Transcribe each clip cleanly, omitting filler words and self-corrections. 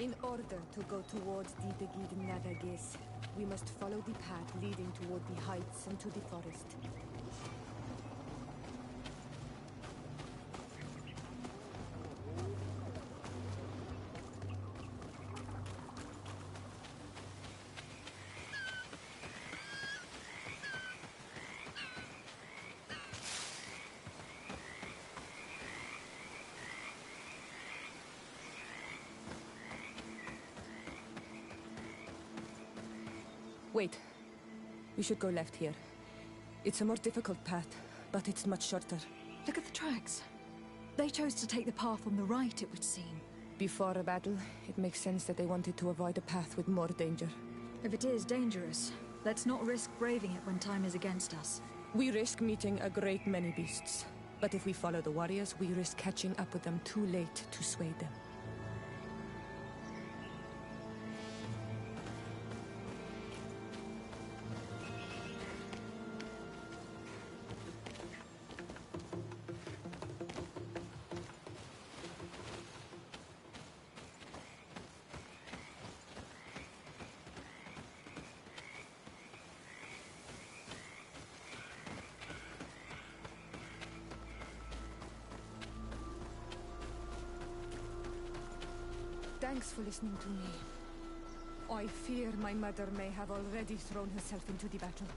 In order to go towards the Degid Nadagis, we must follow the path leading toward the heights and to the forest. Wait. We should go left here. It's a more difficult path, but it's much shorter. Look at the tracks. They chose to take the path on the right, it would seem. Before a battle, it makes sense that they wanted to avoid a path with more danger. If it is dangerous, let's not risk braving it when time is against us. We risk meeting a great many beasts. But if we follow the warriors, we risk catching up with them too late to sway them. Thanks for listening to me. I fear my mother may have already thrown herself into the battle.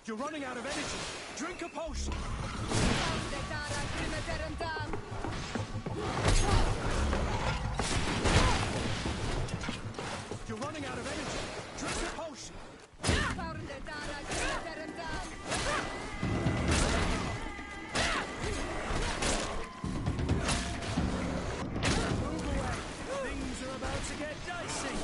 You're running out of energy. Drink a potion. You're running out of energy. Drink a potion. Move away. Things are about to get dicey.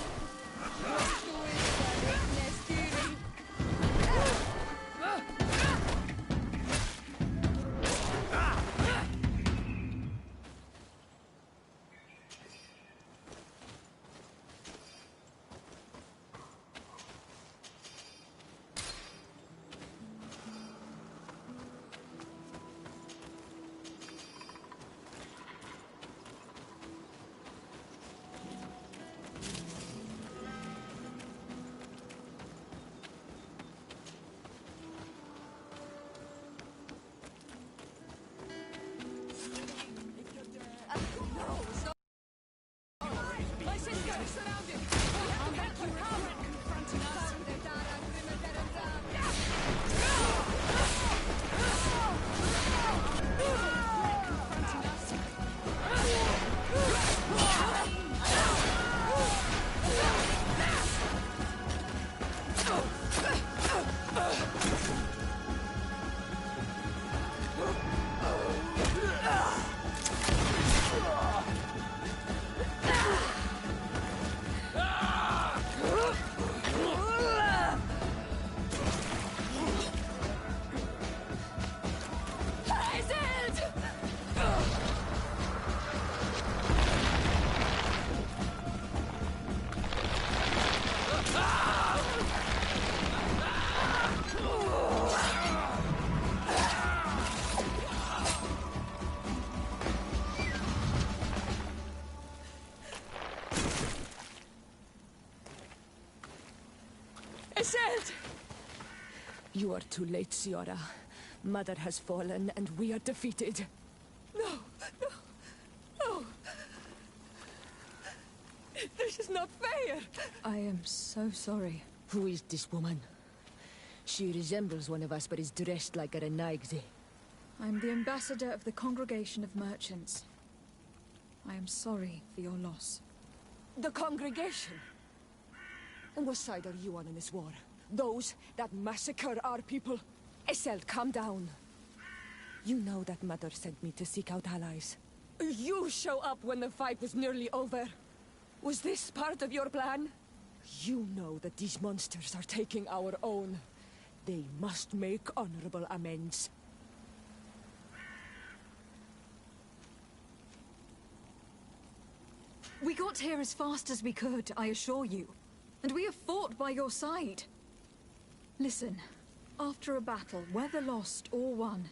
You are too late, Ciara. Mother has fallen, and we are defeated. No, no, no. This is not fair. I am so sorry. Who is this woman? She resembles one of us, but is dressed like a Renaigze. I'm the ambassador of the Congregation of Merchants. I am sorry for your loss. The congregation? And what side are you on in this war? Those that massacre our people? Isel, calm down. You know that Mother sent me to seek out allies. You show up when the fight was nearly over. Was this part of your plan? You know that these monsters are taking our own. They must make honorable amends. We got here as fast as we could, I assure you. And we have fought by your side. Listen, after a battle, whether lost or won,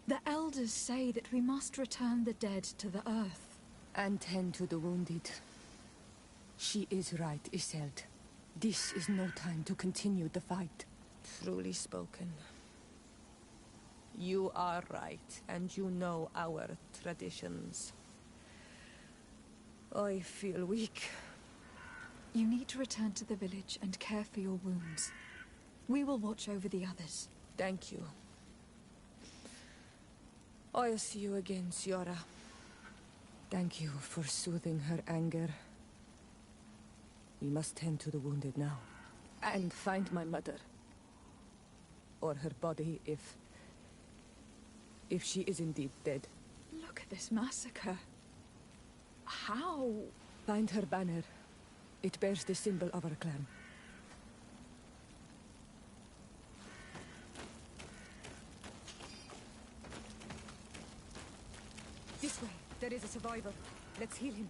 the elders say that we must return the dead to the earth. And tend to the wounded. She is right, Iselt. This is no time to continue the fight. Truly spoken. You are right, and you know our traditions. I feel weak. You need to return to the village and care for your wounds. We will watch over the others. Thank you. I'll see you again, Ciara. Thank you for soothing her anger. We must tend to the wounded now. And find my mother. Or her body, if she is indeed dead. Look at this massacre. How? Find her banner. It bears the symbol of our clan. This way. There is a survivor. Let's heal him.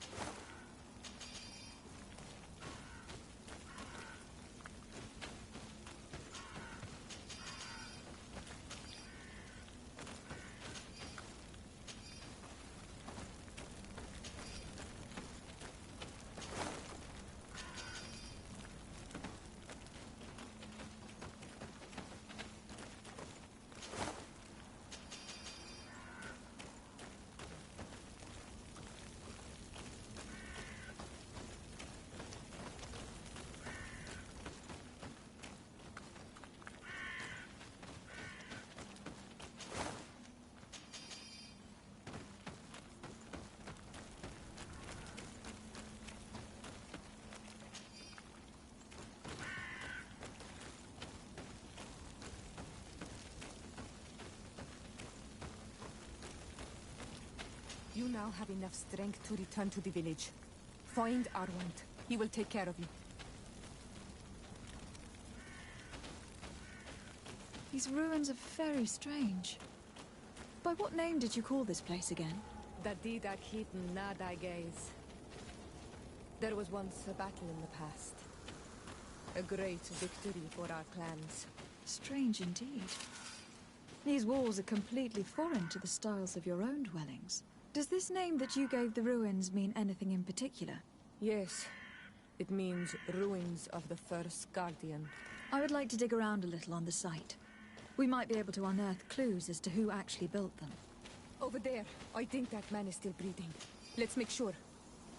You now have enough strength to return to the village. Find Arwand. He will take care of you. These ruins are very strange. By what name did you call this place again? Dadidak Heaton Nadagaze. There was once a battle in the past. A great victory for our clans. Strange indeed. These walls are completely foreign to the styles of your own dwellings. Does this name that you gave the ruins mean anything in particular? Yes. It means ruins of the first Guardian. I would like to dig around a little on the site. We might be able to unearth clues as to who actually built them. Over there. I think that man is still breathing. Let's make sure.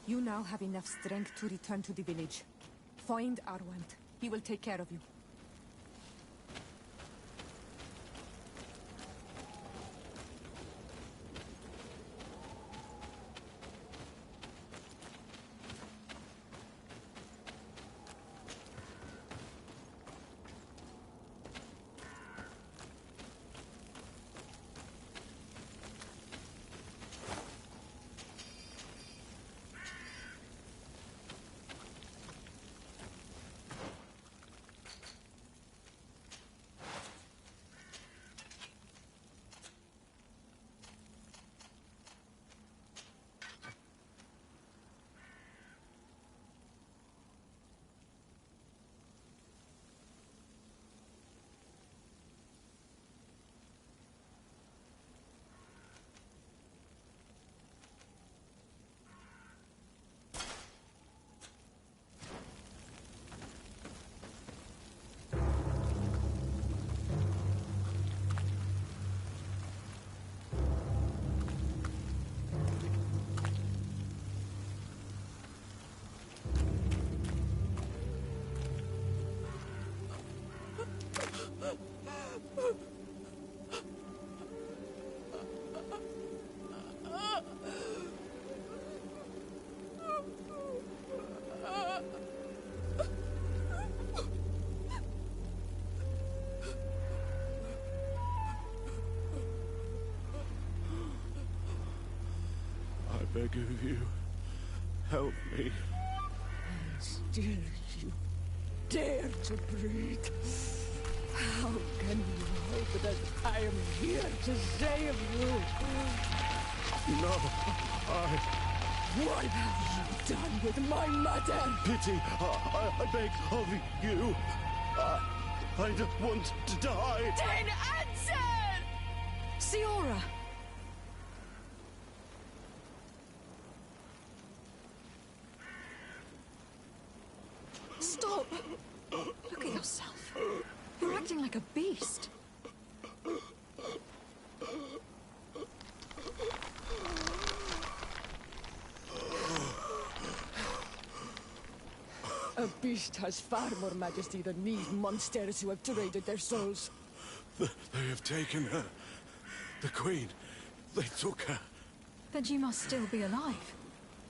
You now have enough strength to return to the village. Find Arwand. He will take care of you. I beg of you, help me. And still you dare to breathe. How can you hope that I am here to save you? No, What have you done with my mother? pity, I beg of you. I don't want to die. Then answer! Siora! Stop! Look at yourself. You're acting like a beast. A beast has far more majesty than these monsters who have traded their souls. They have taken her. The Queen. They took her. Then she must still be alive.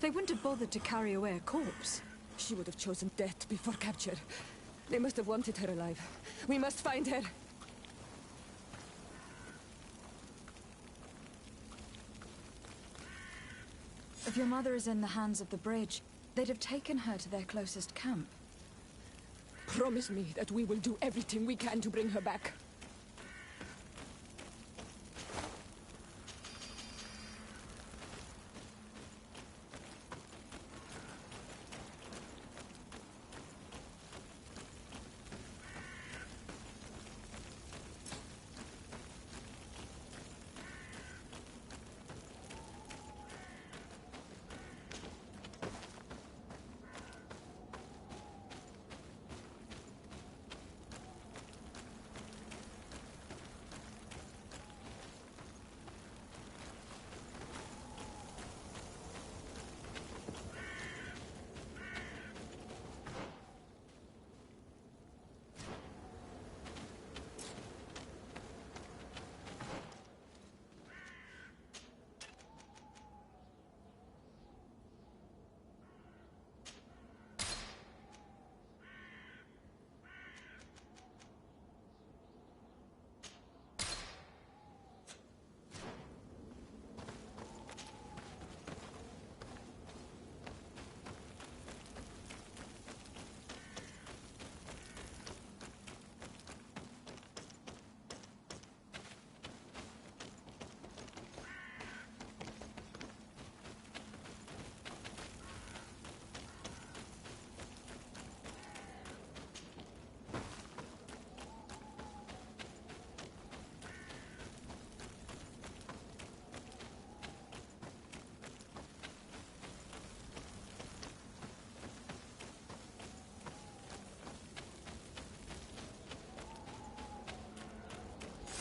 They wouldn't have bothered to carry away a corpse. She would have chosen death before capture. They must have wanted her alive. We must find her. If your mother is in the hands of the bridge, they'd have taken her to their closest camp. Promise me that we will do everything we can to bring her back.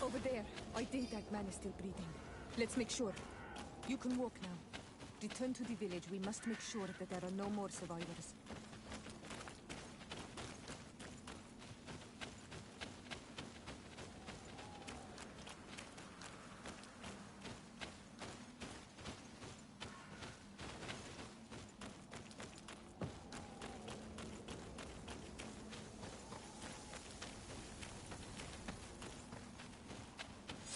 Over there. I think that man is still breathing. Let's make sure. You can walk now. Return to the village. We must make sure that there are no more survivors.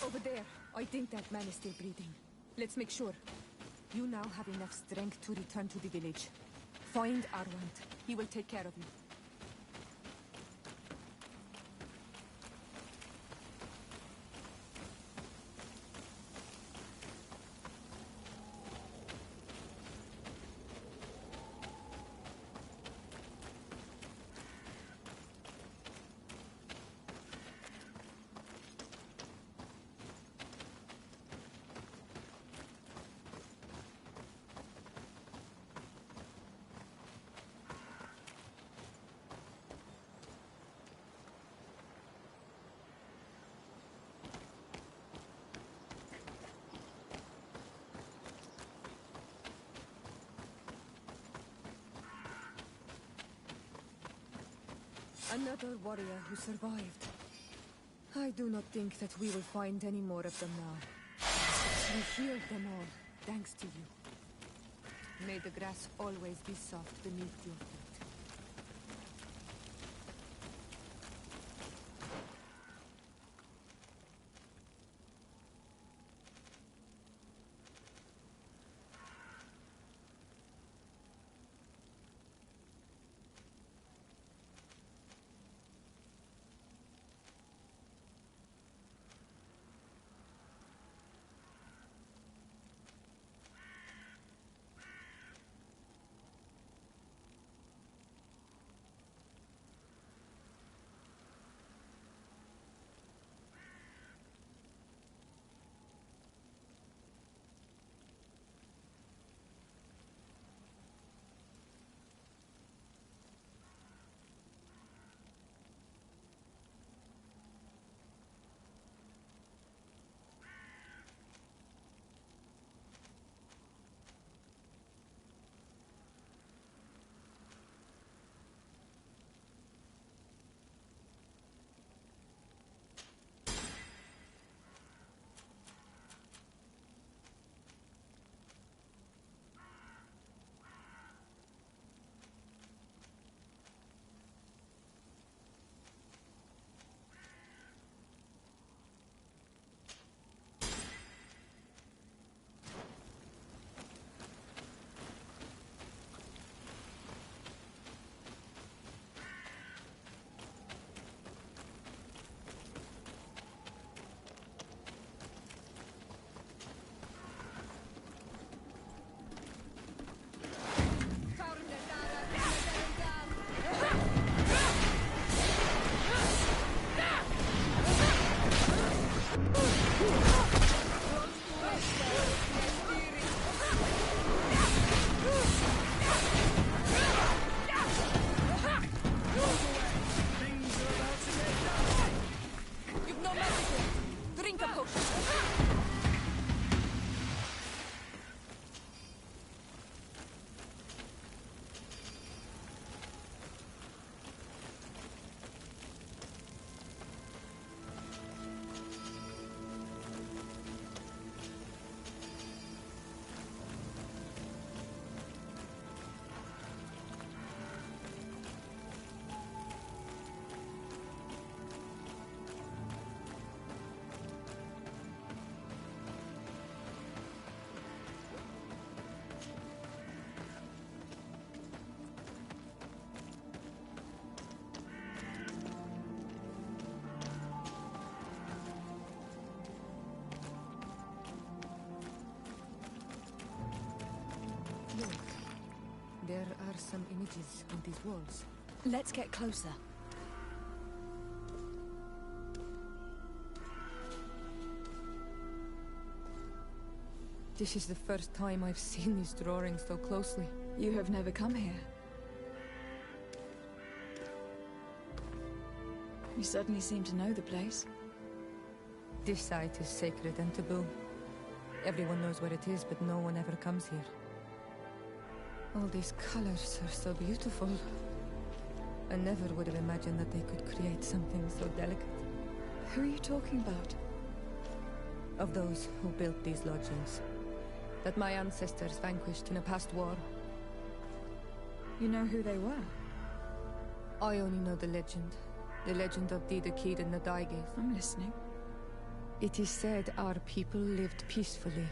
Over there. I think that man is still breathing. Let's make sure. You now have enough strength to return to the village. Find Arwand. He will take care of you. Another warrior who survived. I do not think that we will find any more of them now. We healed them all, thanks to you. May the grass always be soft beneath your feet. There are some images on these walls. Let's get closer. This is the first time I've seen these drawings so closely. You have never come here. You certainly seem to know the place. This site is sacred and taboo. Everyone knows where it is, but no one ever comes here. All these colors are so beautiful. I never would have imagined that they could create something so delicate. Who are you talking about? Of those who built these lodgings. That my ancestors vanquished in a past war. You know who they were? I only know the legend. The legend of Dida Kid and the Daigith. I'm listening. It is said our people lived peacefully.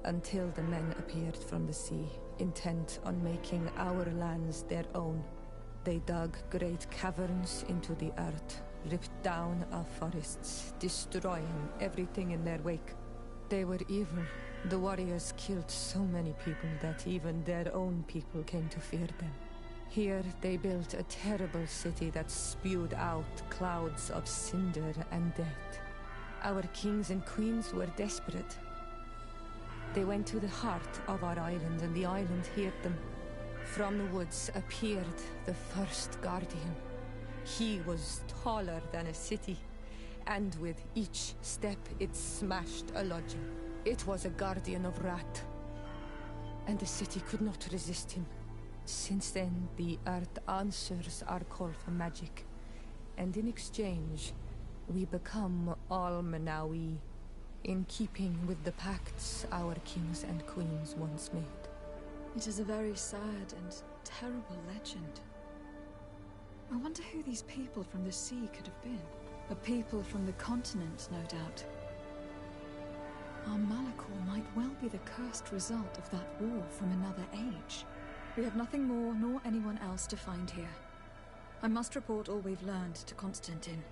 Until the men appeared from the sea, intent on making our lands their own. They dug great caverns into the earth, ripped down our forests, destroying everything in their wake. They were evil. The warriors killed so many people that even their own people came to fear them. Here they built a terrible city that spewed out clouds of cinder and death. Our kings and queens were desperate. They went to the heart of our island, and the island heard them. From the woods appeared the first guardian. He was taller than a city, and with each step it smashed a lodging. It was a guardian of Rat, and the city could not resist him. Since then, the earth answers our call for magic, and in exchange, We become all Manawi, in keeping with the pacts our kings and queens once made. It is a very sad and terrible legend. I wonder who these people from the sea could have been. A people from the continent, no doubt. Our Malachor might well be the cursed result of that war from another age. We have nothing more nor anyone else to find here. I must report all we've learned to Constantine.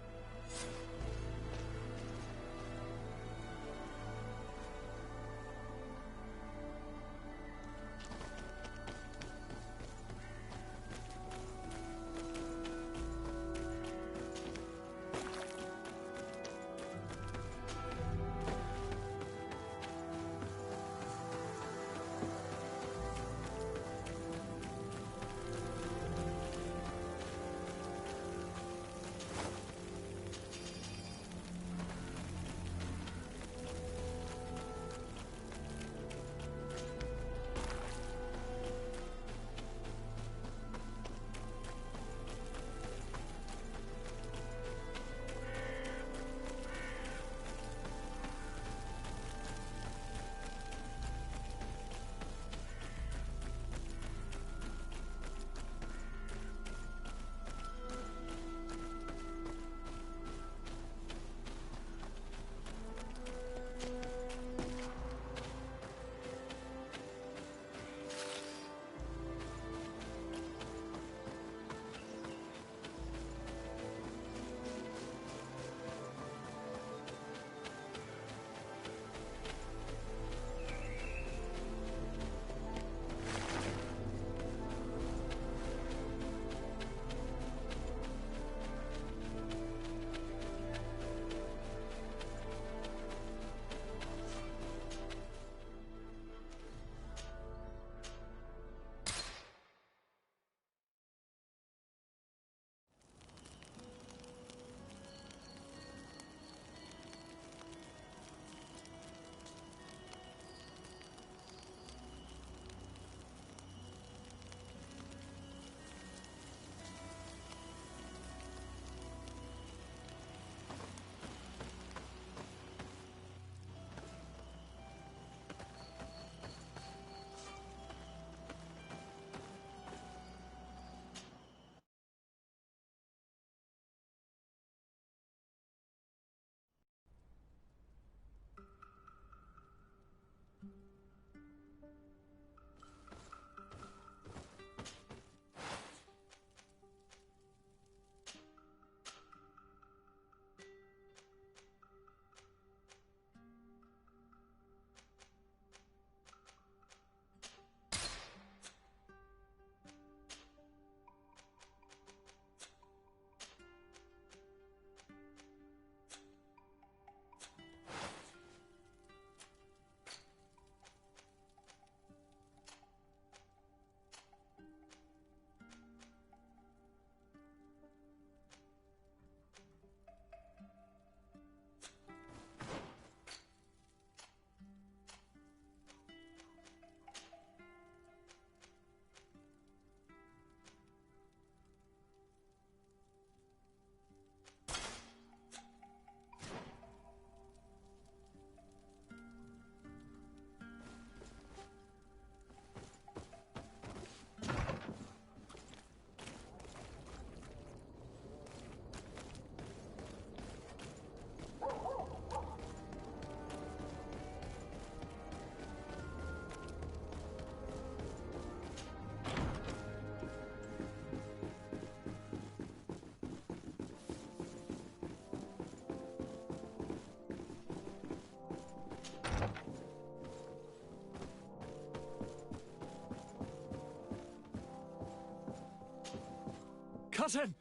Cousin!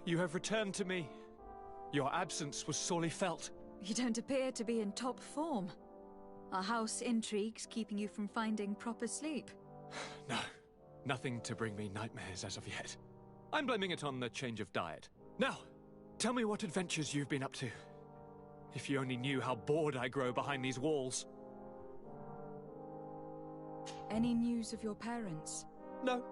You have returned to me. Your absence was sorely felt. You don't appear to be in top form. Are house intrigues keeping you from finding proper sleep? No, nothing to bring me nightmares as of yet. I'm blaming it on the change of diet. Now, tell me what adventures you've been up to. If you only knew how bored I grow behind these walls. Any news of your parents? No.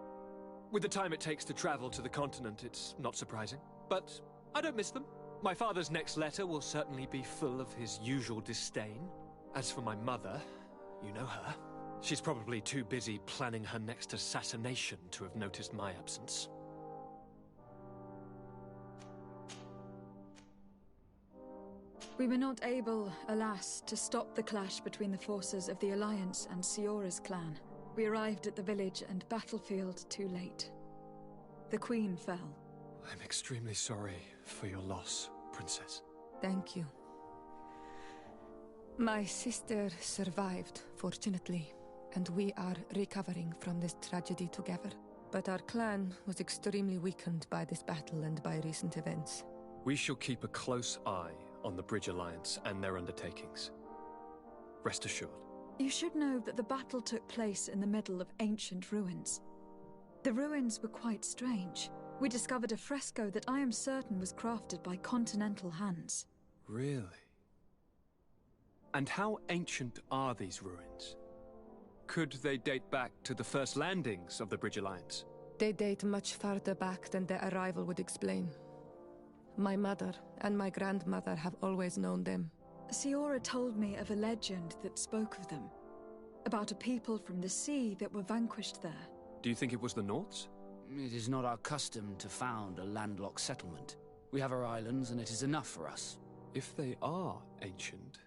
With the time it takes to travel to the continent, it's not surprising. But I don't miss them. My father's next letter will certainly be full of his usual disdain. As for my mother, you know her. She's probably too busy planning her next assassination to have noticed my absence. We were not able, alas, to stop the clash between the forces of the Alliance and Siora's clan. We arrived at the village and battlefield too late. The Queen fell. I'm extremely sorry for your loss, Princess. Thank you. My sister survived, fortunately, and we are recovering from this tragedy together. But our clan was extremely weakened by this battle and by recent events. We shall keep a close eye on the Bridge Alliance and their undertakings. Rest assured. You should know that the battle took place in the middle of ancient ruins. The ruins were quite strange. We discovered a fresco that I am certain was crafted by continental hands. Really? And how ancient are these ruins? Could they date back to the first landings of the Bridge Alliance? They date much farther back than their arrival would explain. My mother and my grandmother have always known them. Siora told me of a legend that spoke of them. About a people from the sea that were vanquished there. Do you think it was the Norts? It is not our custom to found a landlocked settlement. We have our islands, and it is enough for us. If they are ancient,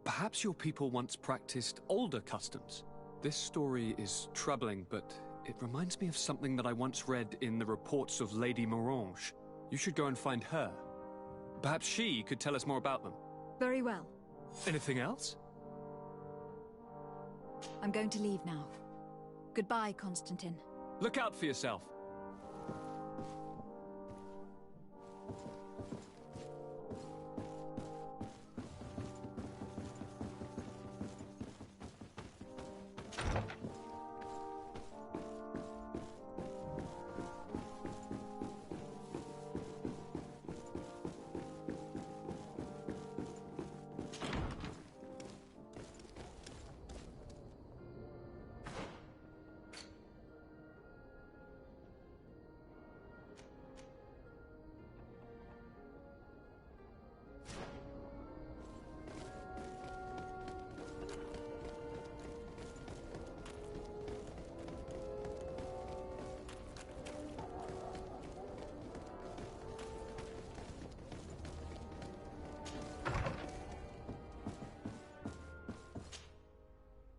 perhaps your people once practiced older customs. This story is troubling, but it reminds me of something that I once read in the reports of Lady Morange. You should go and find her. Perhaps she could tell us more about them. Very well. Anything else? I'm going to leave now. Goodbye, Constantine. Look out for yourself.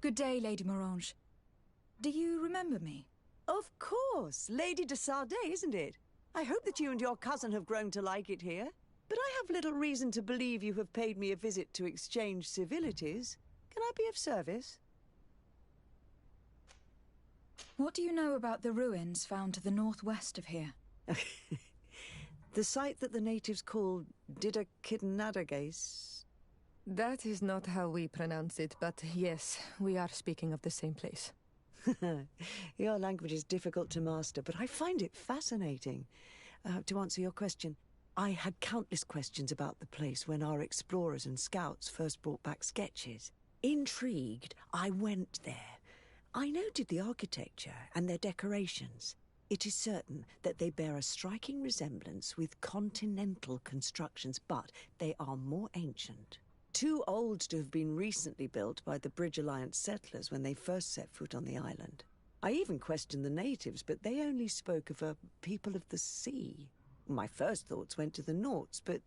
Good day, Lady Morange. Do you remember me? Of course. Lady de Sardet, isn't it? I hope that you and your cousin have grown to like it here. But I have little reason to believe you have paid me a visit to exchange civilities. Can I be of service? What do you know about the ruins found to the northwest of here? The site that the natives call Didakidnadagase. That is not how we pronounce it, but yes, we are speaking of the same place. Your language is difficult to master, but I find it fascinating. To answer your question, I had countless questions about the place when our explorers and scouts first brought back sketches. Intrigued, I went there. I noted the architecture and their decorations. It is certain that they bear a striking resemblance with continental constructions, but they are more ancient. Too old to have been recently built by the Bridge Alliance settlers when they first set foot on the island. I even questioned the natives, but they only spoke of a people of the sea. My first thoughts went to the Norts, but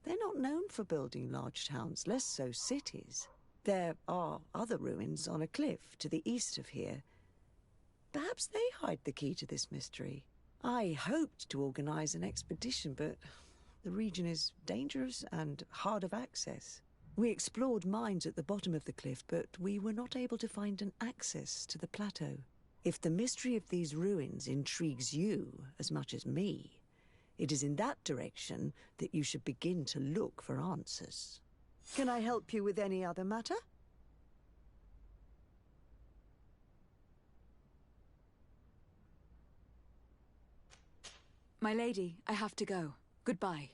they're not known for building large towns, less so cities. There are other ruins on a cliff to the east of here. Perhaps they hide the key to this mystery. I hoped to organize an expedition, but the region is dangerous and hard of access. We explored mines at the bottom of the cliff, but we were not able to find an access to the plateau. If the mystery of these ruins intrigues you as much as me, it is in that direction that you should begin to look for answers. Can I help you with any other matter? My lady, I have to go. Goodbye.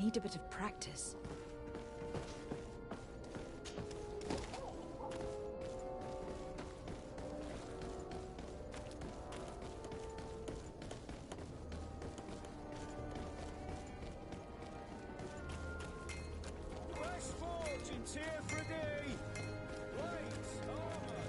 need a bit of practice. West Fortune's here for a day. Lights, armor,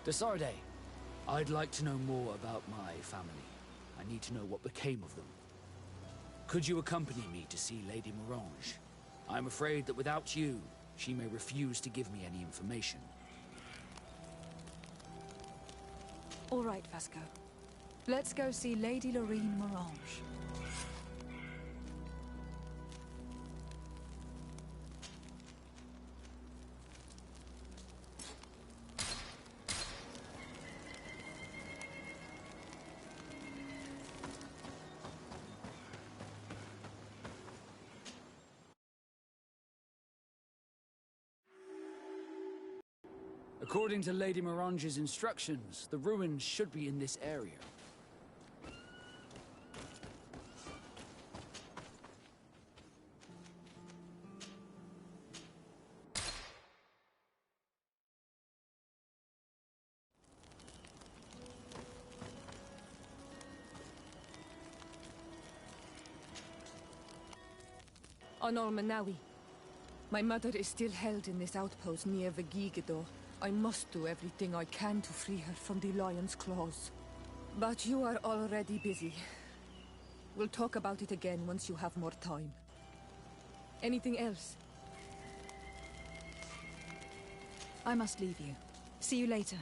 Desarde, I'd like to know more about my family. I need to know what became of them. Could you accompany me to see Lady Morange? I'm afraid that without you, she may refuse to give me any information. All right, Vasco. Let's go see Lady Lorene Morange. According to Lady Morange's instructions, the ruins should be in this area. Honor Manawi. My mother is still held in this outpost near Vegigador. I must do everything I can to free her from the lion's claws. But you are already busy. We'll talk about it again once you have more time. Anything else? I must leave you. See you later.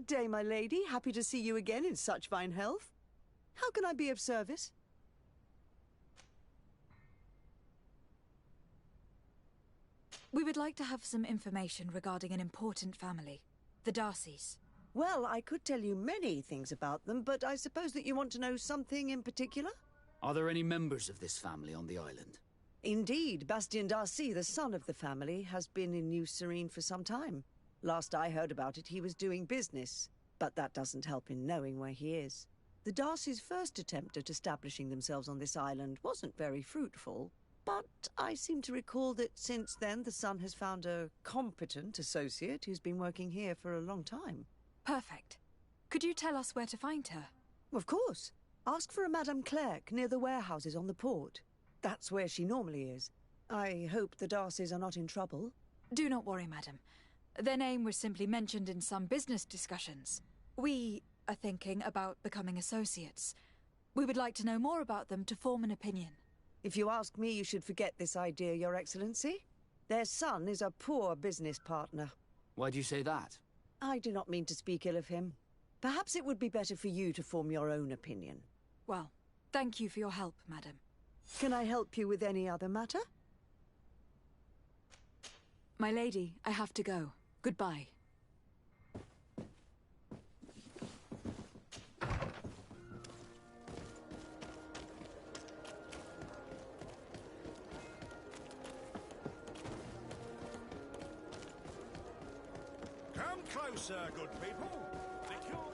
day, my lady. Happy to see you again in such fine health. How can I be of service? We would like to have some information regarding an important family, the Darcys. Well, I could tell you many things about them, but I suppose that you want to know something in particular? Are there any members of this family on the island? Indeed, Bastien Darcy, the son of the family, has been in New Serene for some time. Last I heard about it, he was doing business, but that doesn't help in knowing where he is. The Darcys' first attempt at establishing themselves on this island wasn't very fruitful, but I seem to recall that since then the son has found a competent associate who's been working here for a long time. Perfect. Could you tell us where to find her? Of course. Ask for a Madame Clerc near the warehouses on the port. That's where she normally is. I hope the Darcys are not in trouble. Do not worry, madam. Their name was simply mentioned in some business discussions. We are thinking about becoming associates. We would like to know more about them to form an opinion. If you ask me, you should forget this idea, Your Excellency. Their son is a poor business partner. Why do you say that? I do not mean to speak ill of him. Perhaps it would be better for you to form your own opinion. Well, thank you for your help, madam. Can I help you with any other matter? My lady, I have to go. Goodbye. Come closer, good people. Make your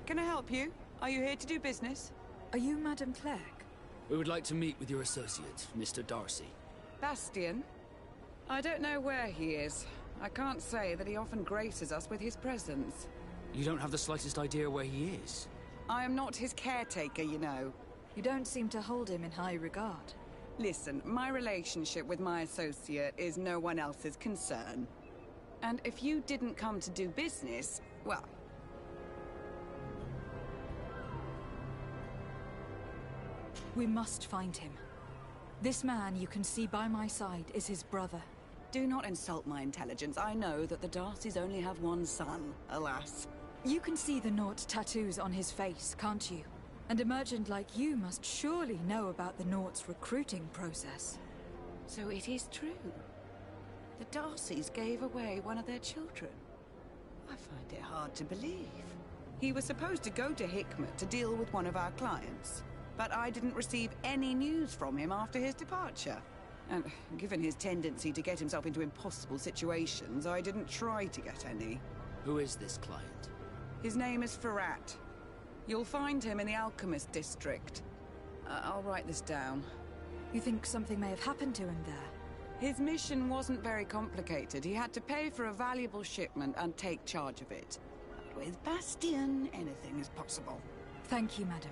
Can I help you? Are you here to do business? Are you Madame Clerc? We would like to meet with your associate, Mr. Darcy. Bastien? I don't know where he is. I can't say that he often graces us with his presence. You don't have the slightest idea where he is? I am not his caretaker, you know. You don't seem to hold him in high regard. Listen, my relationship with my associate is no one else's concern. And if you didn't come to do business, well... We must find him. This man you can see by my side is his brother. Do not insult my intelligence. I know that the Darcys only have one son, alas. You can see the Naught tattoos on his face, can't you? And a merchant like you must surely know about the Naught's recruiting process. So it is true. The Darcys gave away one of their children. I find it hard to believe. He was supposed to go to Hikmet to deal with one of our clients, but I didn't receive any news from him after his departure. And given his tendency to get himself into impossible situations, I didn't try to get any. Who is this client? His name is Ferrat. You'll find him in the Alchemist District. I'll write this down. You think something may have happened to him there? His mission wasn't very complicated. He had to pay for a valuable shipment and take charge of it. With Bastien, anything is possible. Thank you, madam.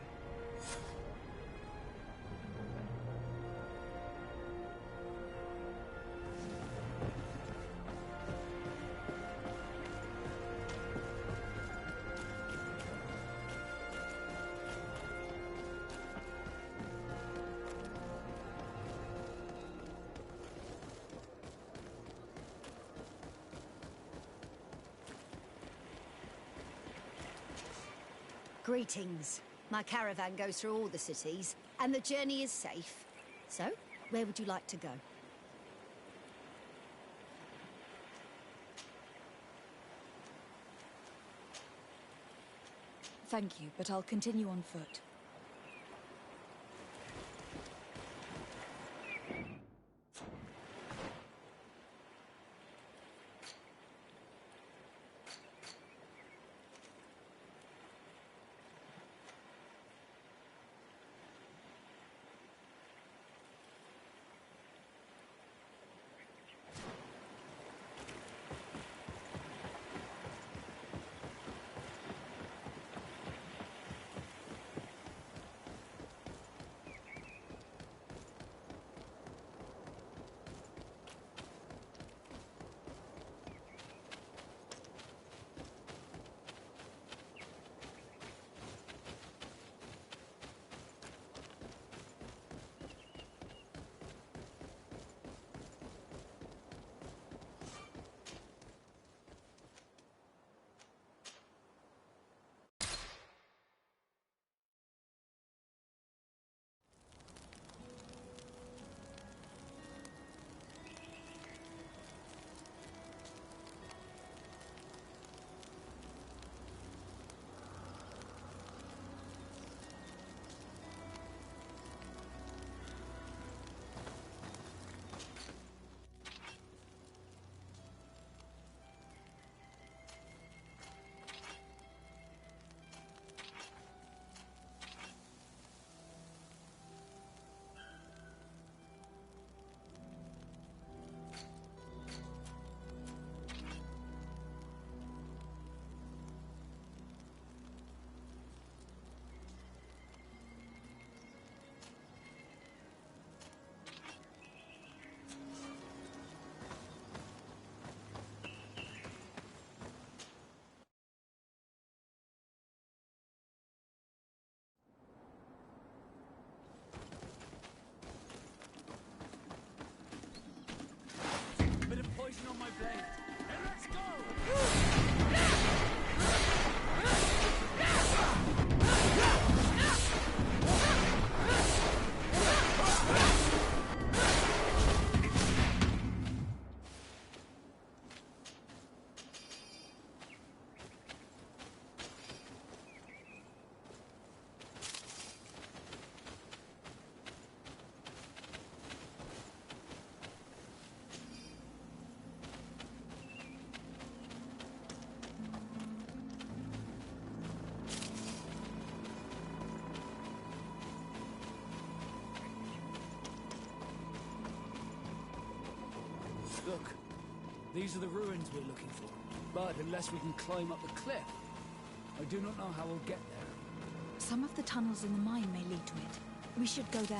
Greetings. My caravan goes through all the cities, and the journey is safe. So, where would you like to go? Thank you, but I'll continue on foot. These are the ruins we're looking for. But unless we can climb up the cliff, I do not know how we'll get there. Some of the tunnels in the mine may lead to it. We should go there.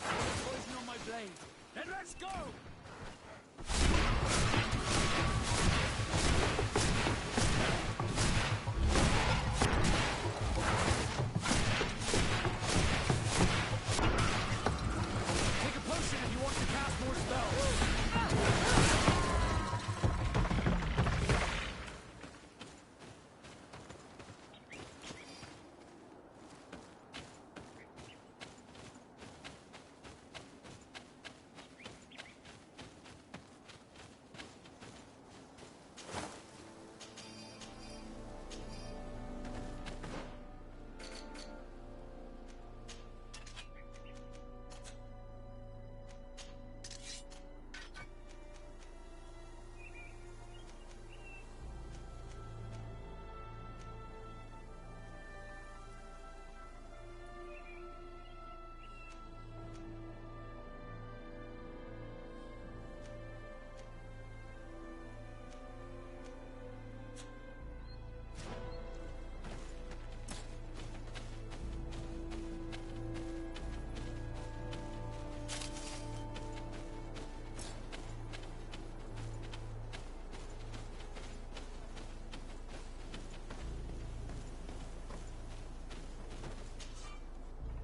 Poison on my blade. Then let's go! Take a potion if you want to cast more spells.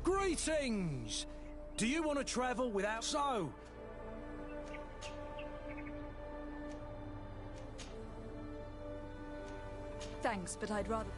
Greetings! Do you want to travel without so? Thanks, but I'd rather...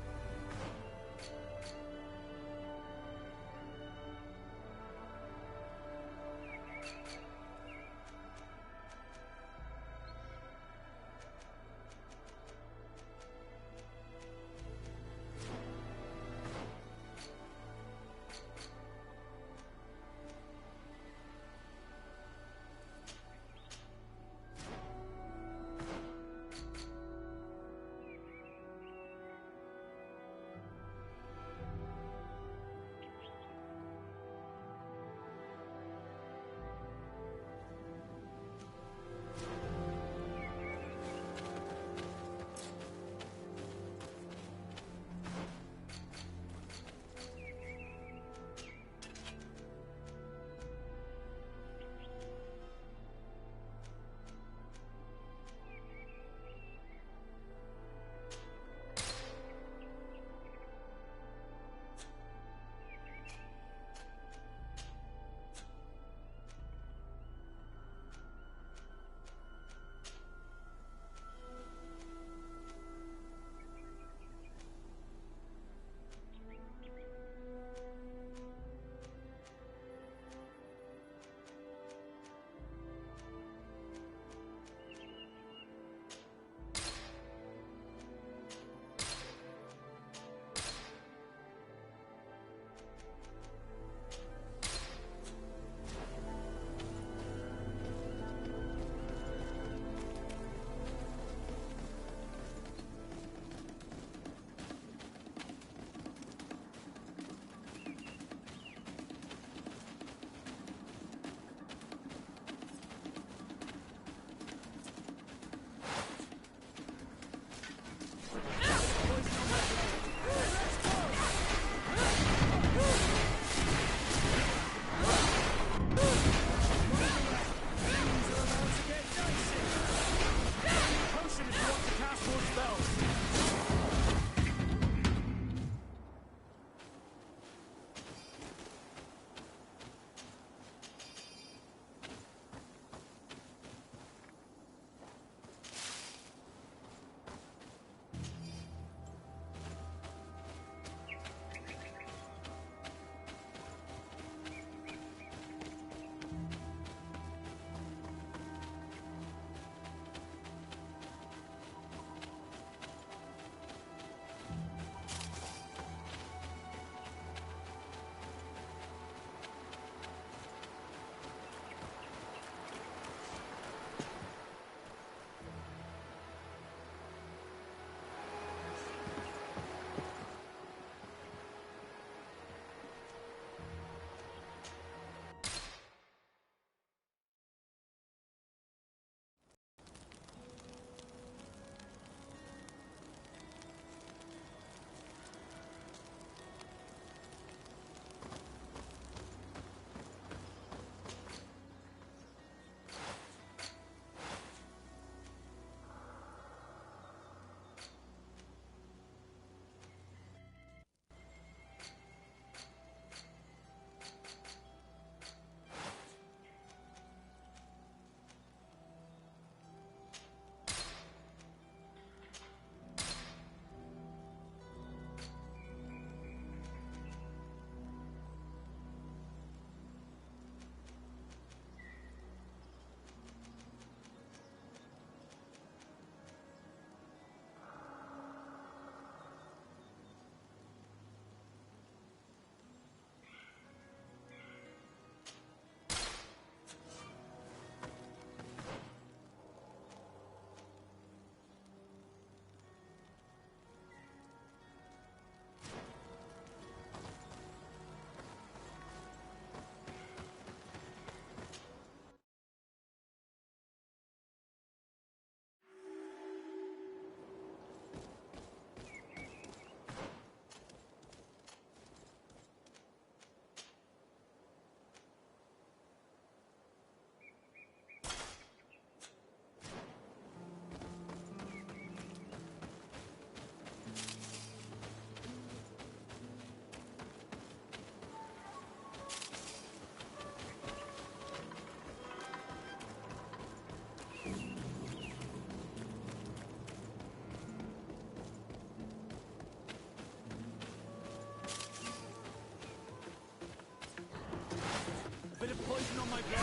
poison on my blade.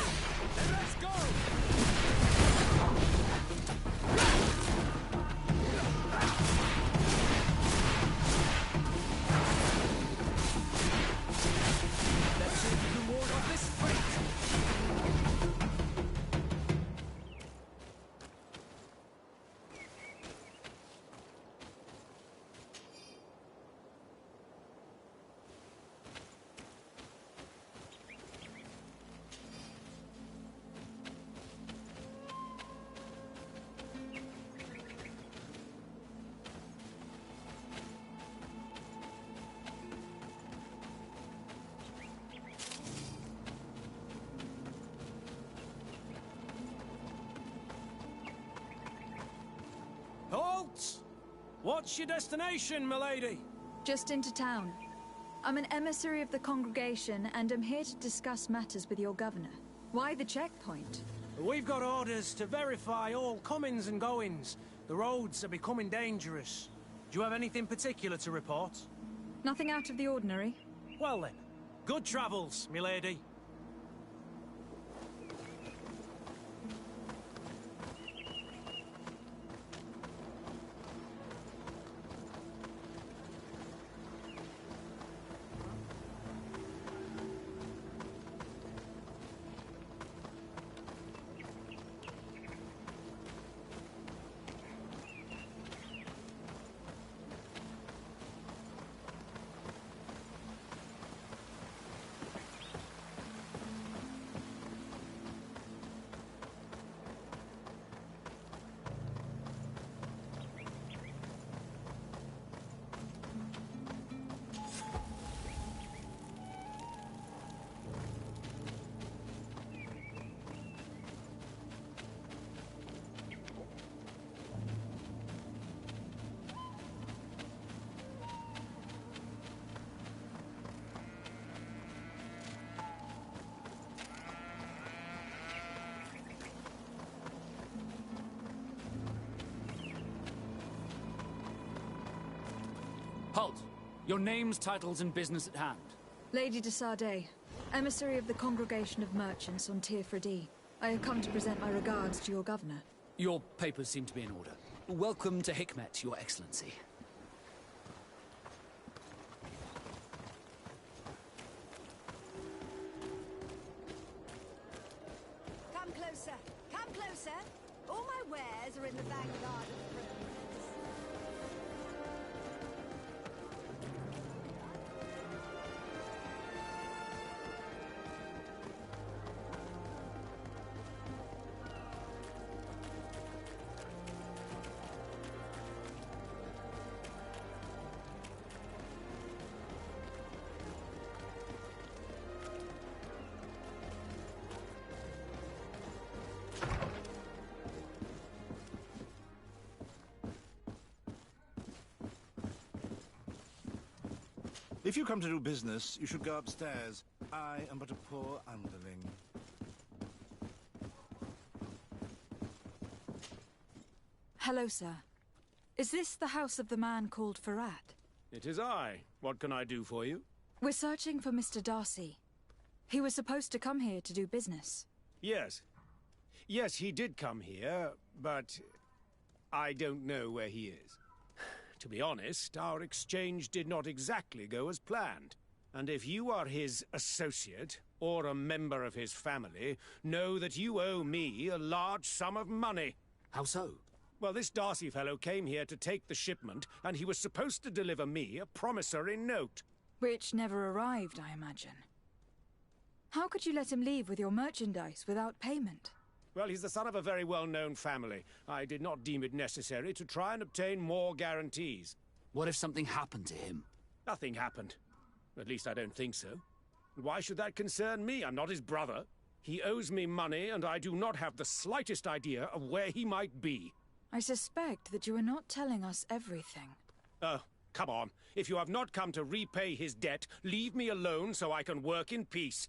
Then let's go! Let's see if we can ward off this fate! Halt! What's your destination, milady? Just into town. I'm an emissary of the congregation and am here to discuss matters with your governor. Why the checkpoint? We've got orders to verify all comings and goings. The roads are becoming dangerous. Do you have anything particular to report? Nothing out of the ordinary. Well then, good travels, milady. Halt! Your names, titles, and business at hand. Lady de Sardet, emissary of the congregation of merchants on Tir-Fredi. I have come to present my regards to your governor. Your papers seem to be in order. Welcome to Hikmet, Your Excellency. Come closer. Come closer. All my wares are in the vanguard of the prince. If you come to do business, you should go upstairs. I am but a poor underling. Hello, sir. Is this the house of the man called Farad? It is I. What can I do for you? We're searching for Mr. Darcy. He was supposed to come here to do business. Yes. Yes, he did come here, but I don't know where he is. To be honest, our exchange did not exactly go as planned. And if you are his associate, or a member of his family, know that you owe me a large sum of money. How so? Well, this Darcy fellow came here to take the shipment, and he was supposed to deliver me a promissory note. Which never arrived, I imagine. How could you let him leave with your merchandise without payment? Well, he's the son of a very well-known family. I did not deem it necessary to try and obtain more guarantees. What if something happened to him? Nothing happened. At least I don't think so. Why should that concern me? I'm not his brother. He owes me money, and I do not have the slightest idea of where he might be. I suspect that you are not telling us everything. Oh, come on. If you have not come to repay his debt, leave me alone so I can work in peace.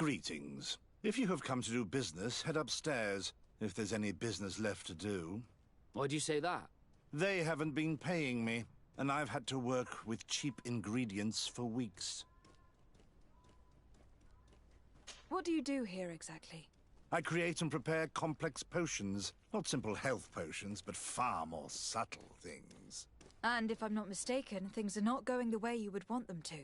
Greetings. If you have come to do business, head upstairs, if there's any business left to do. Why'd you say that? They haven't been paying me, and I've had to work with cheap ingredients for weeks. What do you do here exactly? I create and prepare complex potions. Not simple health potions, but far more subtle things. And if I'm not mistaken, things are not going the way you would want them to.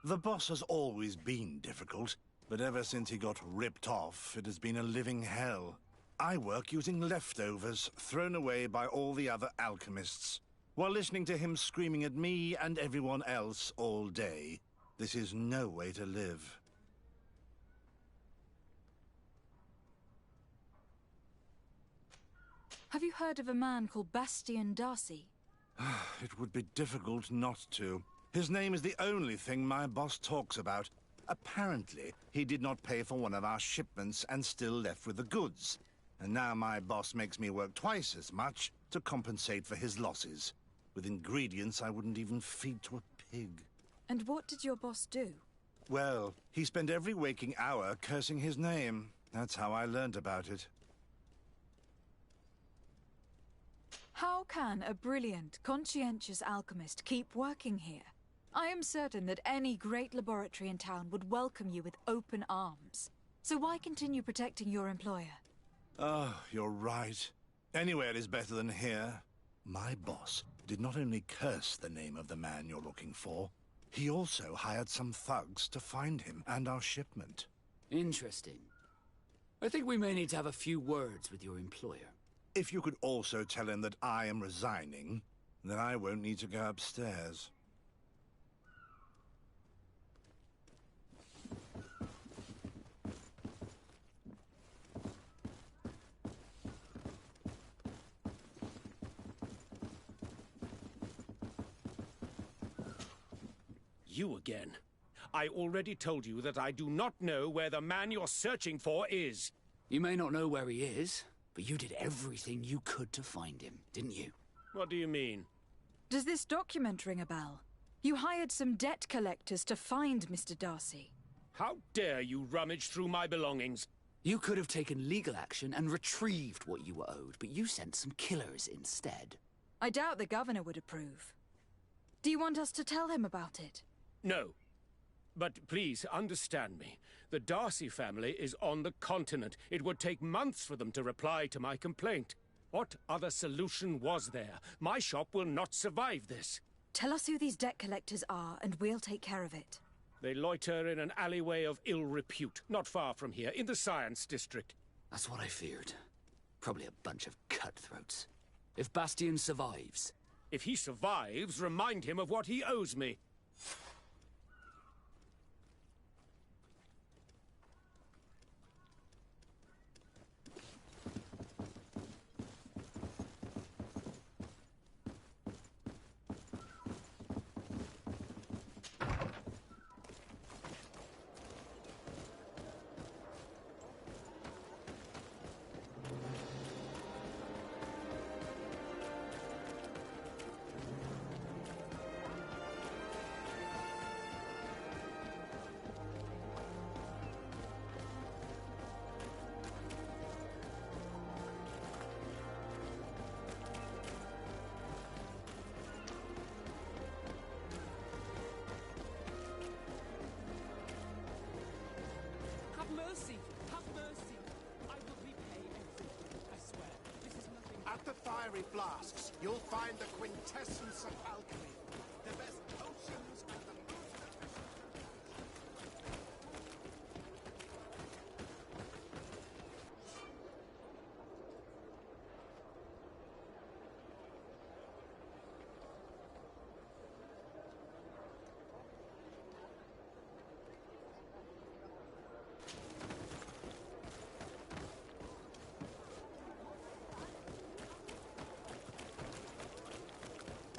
The boss has always been difficult, but ever since he got ripped off, it has been a living hell. I work using leftovers thrown away by all the other alchemists, while listening to him screaming at me and everyone else all day. This is no way to live. Have you heard of a man called Bastian Darcy? It would be difficult not to. His name is the only thing my boss talks about. Apparently, he did not pay for one of our shipments and still left with the goods. And now my boss makes me work twice as much to compensate for his losses. With ingredients I wouldn't even feed to a pig. And what did your boss do? Well, he spent every waking hour cursing his name. That's how I learned about it. How can a brilliant, conscientious alchemist keep working here? I am certain that any great laboratory in town would welcome you with open arms. So why continue protecting your employer? Oh, you're right. Anywhere is better than here. My boss did not only curse the name of the man you're looking for, he also hired some thugs to find him and our shipment. Interesting. I think we may need to have a few words with your employer. If you could also tell him that I am resigning, then I won't need to go upstairs. You again. I already told you that I do not know where the man you're searching for is. You may not know where he is, but you did everything you could to find him, didn't you? What do you mean? Does this document ring a bell? You hired some debt collectors to find Mr. Darcy. How dare you rummage through my belongings? You could have taken legal action and retrieved what you were owed, but you sent some killers instead. I doubt the governor would approve. Do you want us to tell him about it? No. But please understand me. The Darcy family is on the continent. It would take months for them to reply to my complaint. What other solution was there? My shop will not survive this. Tell us who these debt collectors are, and we'll take care of it. They loiter in an alleyway of ill repute, not far from here, in the Science District. That's what I feared. Probably a bunch of cutthroats. If Bastian survives... If he survives, remind him of what he owes me. Mercy! Have mercy! I will repay everything, I swear. This is nothing... At the fiery flasks, you'll find the quintessence of alchemy. The best potions and the most efficient...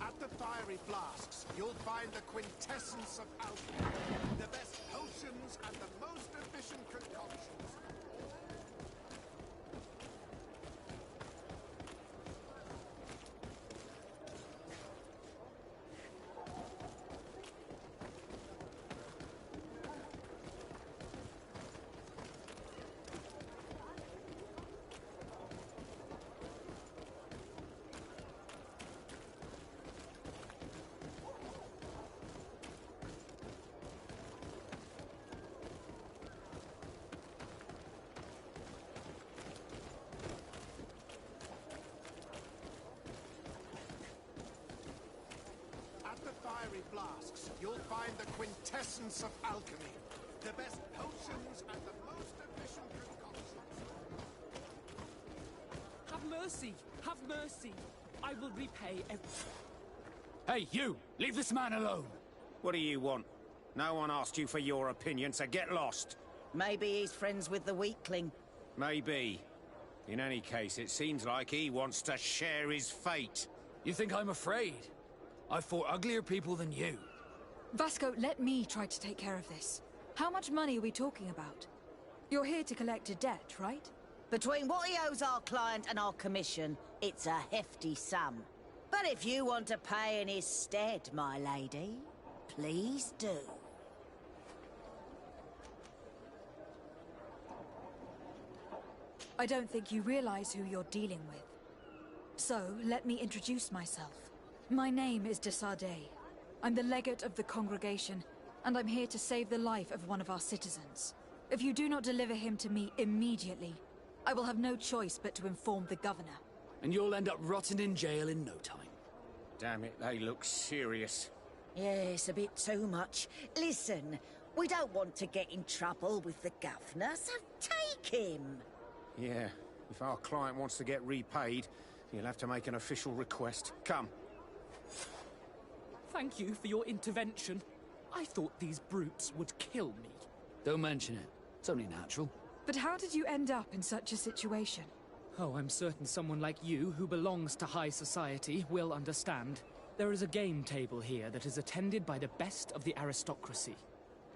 At the fiery flasks, you'll find the quintessence of alchemy. The best potions and the most efficient concoctions. fiery flasks, you'll find the quintessence of alchemy. The best potions and the most efficient concoctions. Have mercy! Have mercy! I will repay every... Hey, you! Leave this man alone! What do you want? No one asked you for your opinion, so get lost. Maybe he's friends with the weakling. Maybe. In any case, it seems like he wants to share his fate. You think I'm afraid? I've fought uglier people than you. Vasco, let me try to take care of this. How much money are we talking about? You're here to collect a debt, right? Between what he owes our client and our commission, it's a hefty sum. But if you want to pay in his stead, my lady, please do. I don't think you realize who you're dealing with. So, let me introduce myself. My name is de Sardet. I'm the legate of the congregation, and I'm here to save the life of one of our citizens. If you do not deliver him to me immediately, I will have no choice but to inform the governor. And you'll end up rotting in jail in no time. Damn it, they look serious. Yes, a bit too much. Listen, we don't want to get in trouble with the governor, so take him. Yeah, if our client wants to get repaid, you'll have to make an official request. Come. Thank you for your intervention. I thought these brutes would kill me. Don't mention it. It's only natural. But how did you end up in such a situation? Oh, I'm certain someone like you, who belongs to high society, will understand. There is a game table here that is attended by the best of the aristocracy.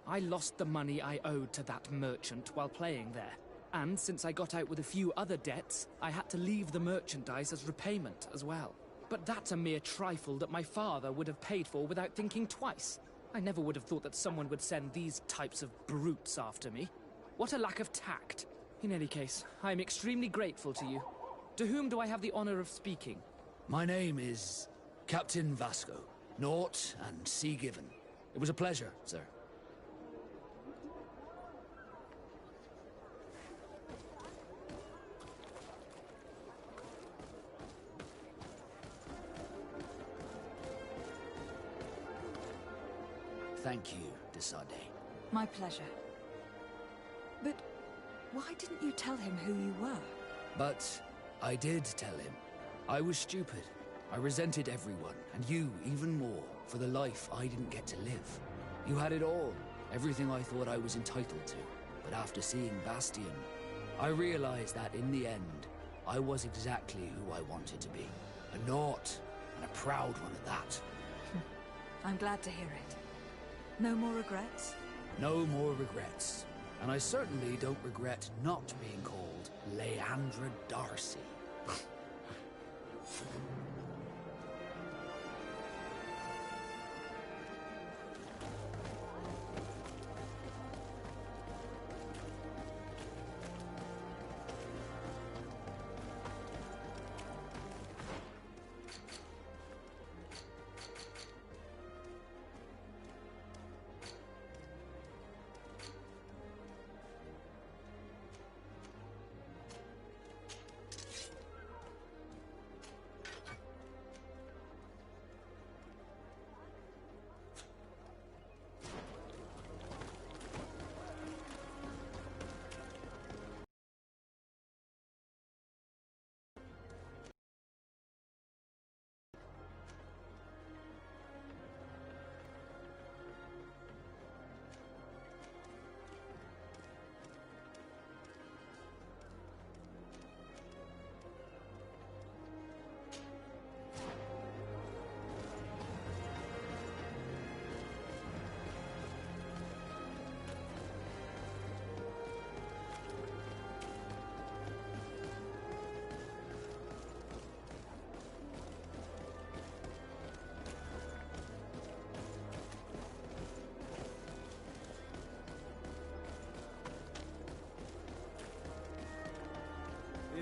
I lost the money I owed to that merchant while playing there. And since I got out with a few other debts, I had to leave the merchandise as repayment as well. But that's a mere trifle that my father would have paid for without thinking twice. I never would have thought that someone would send these types of brutes after me. What a lack of tact. In any case, I'm extremely grateful to you. To whom do I have the honor of speaking? My name is Captain Vasco. Naught and sea given. It was a pleasure, sir. Thank you, de Sardet. My pleasure. But why didn't you tell him who you were? But I did tell him. I was stupid. I resented everyone, and you even more, for the life I didn't get to live. You had it all, everything I thought I was entitled to. But after seeing Bastion, I realized that in the end, I was exactly who I wanted to be. A naught, and a proud one at that. I'm glad to hear it. No more regrets? No more regrets. And I certainly don't regret not being called Leandra Darcy.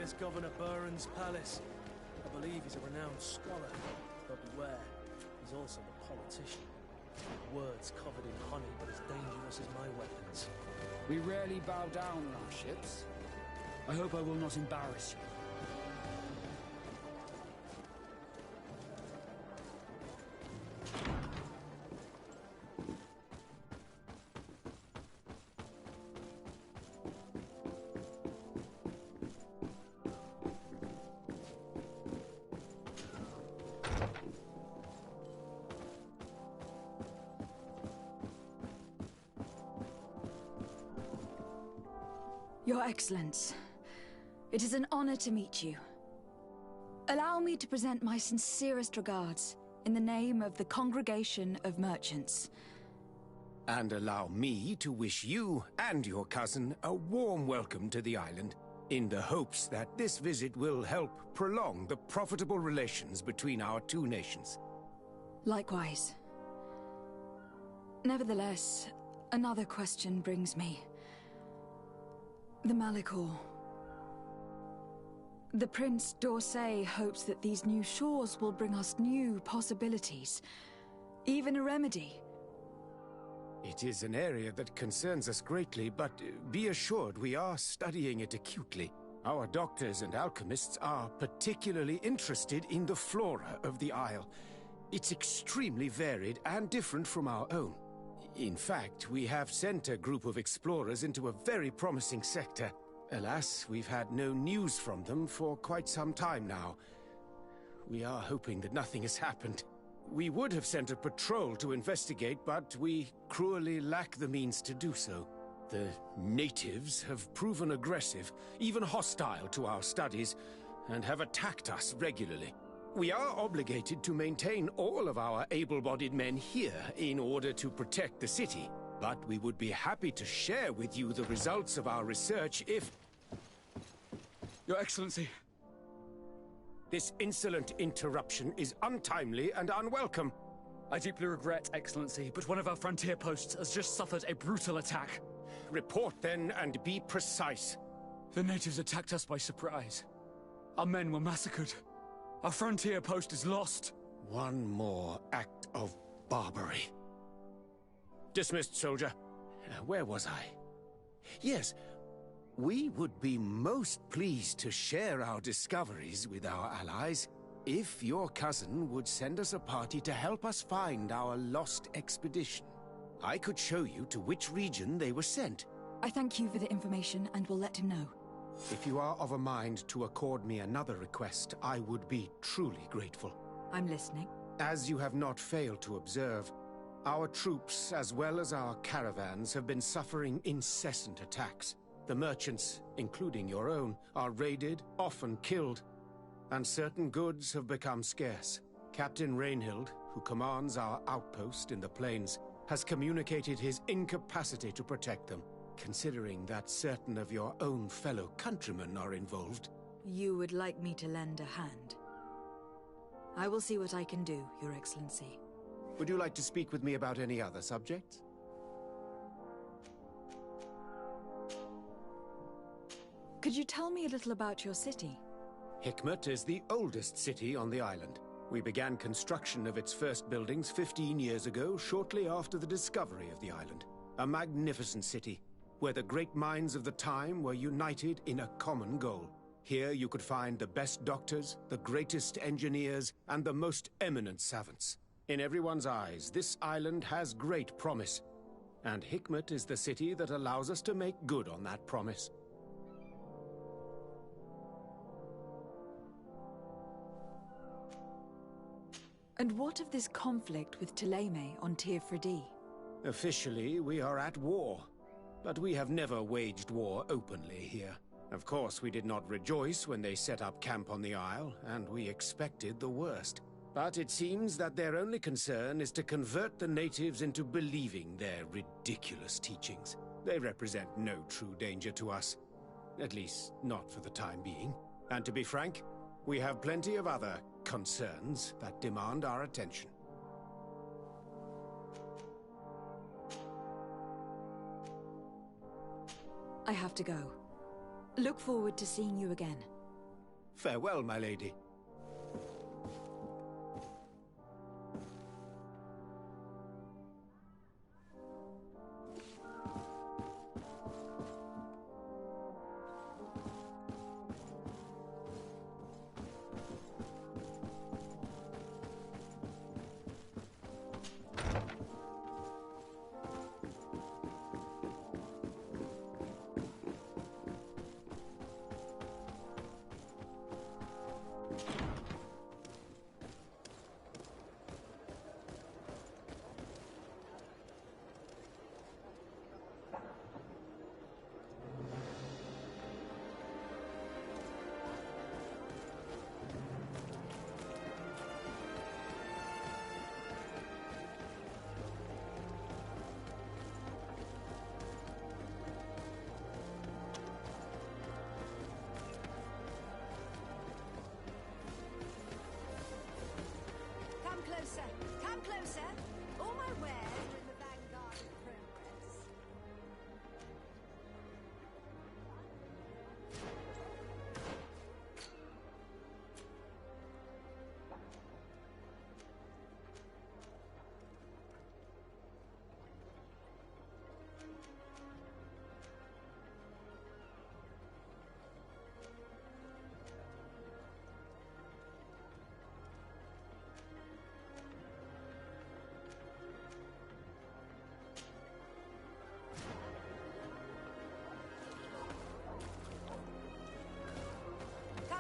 Here's Governor Buren's palace. I believe he's a renowned scholar, but beware, he's also a politician. Words covered in honey, but as dangerous as my weapons. We rarely bow down on our ships. I hope I will not embarrass you. Your Excellence, it is an honor to meet you. Allow me to present my sincerest regards in the name of the Congregation of Merchants. And allow me to wish you and your cousin a warm welcome to the island, in the hopes that this visit will help prolong the profitable relations between our two nations. Likewise. Nevertheless, another question brings me. The Malachor. The Prince d'Orsay hopes that these new shores will bring us new possibilities, even a remedy. It is an area that concerns us greatly, but be assured we are studying it acutely. Our doctors and alchemists are particularly interested in the flora of the Isle. It's extremely varied and different from our own. In fact, we have sent a group of explorers into a very promising sector. Alas, we've had no news from them for quite some time now. We are hoping that nothing has happened. We would have sent a patrol to investigate, but we cruelly lack the means to do so. The natives have proven aggressive, even hostile to our studies, and have attacked us regularly. We are obligated to maintain all of our able-bodied men here in order to protect the city. But we would be happy to share with you the results of our research if... Your Excellency. This insolent interruption is untimely and unwelcome. I deeply regret, Excellency, but one of our frontier posts has just suffered a brutal attack. Report then, and be precise. The natives attacked us by surprise. Our men were massacred. Our frontier post is lost. One more act of barbarity. Dismissed, soldier. Where was I? Yes. We would be most pleased to share our discoveries with our allies if your cousin would send us a party to help us find our lost expedition. I could show you to which region they were sent. I thank you for the information and will let him know. If you are of a mind to accord me another request, I would be truly grateful. I'm listening. As you have not failed to observe, our troops, as well as our caravans, have been suffering incessant attacks. The merchants, including your own, are raided, often killed, and certain goods have become scarce. Captain Rainhild, who commands our outpost in the plains, has communicated his incapacity to protect them, considering that certain of your own fellow countrymen are involved. You would like me to lend a hand? I will see what I can do, Your Excellency. Would you like to speak with me about any other subjects? Could you tell me a little about your city? Hikmet is the oldest city on the island. We began construction of its first buildings 15 years ago, shortly after the discovery of the island. A magnificent city, where the great minds of the time were united in a common goal. Here you could find the best doctors, the greatest engineers, and the most eminent savants. In everyone's eyes, this island has great promise, and Hikmet is the city that allows us to make good on that promise. And what of this conflict with Thélème on Tir Freddy? Officially, we are at war, but we have never waged war openly here. Of course, we did not rejoice when they set up camp on the Isle, and we expected the worst. But it seems that their only concern is to convert the natives into believing their ridiculous teachings. They represent no true danger to us. At least, not for the time being. And to be frank, we have plenty of other concerns that demand our attention. I have to go. Look forward to seeing you again. Farewell, my lady.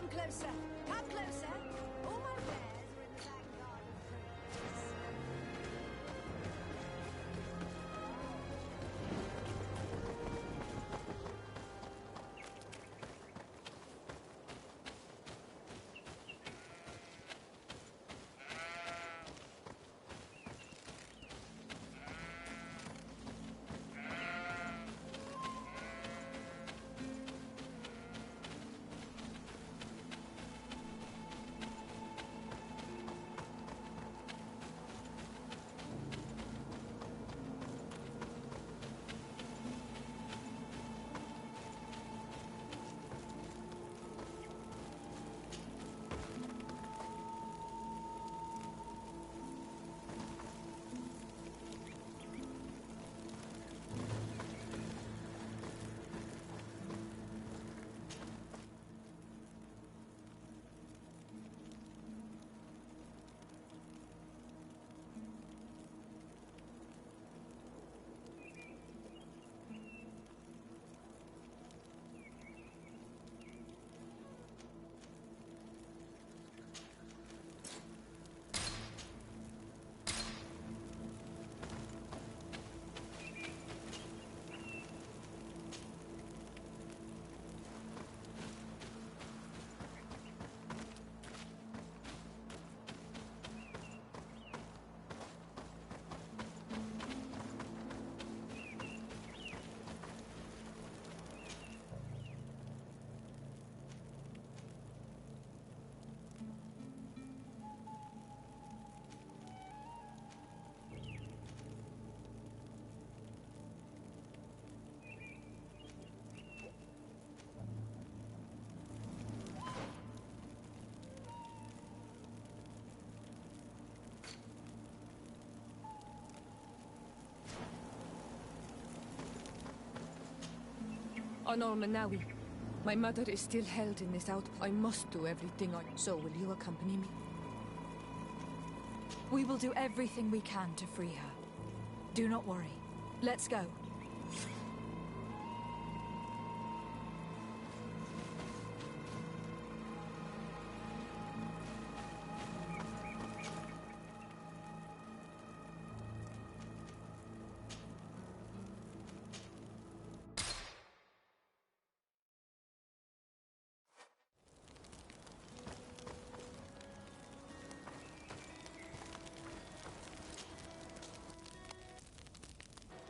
Come closer. Come closer. All my wares are in the back garden progress. On Olmanawi, my mother is still held in this out. I must do everything I... So will you accompany me? We will do everything we can to free her. Do not worry. Let's go.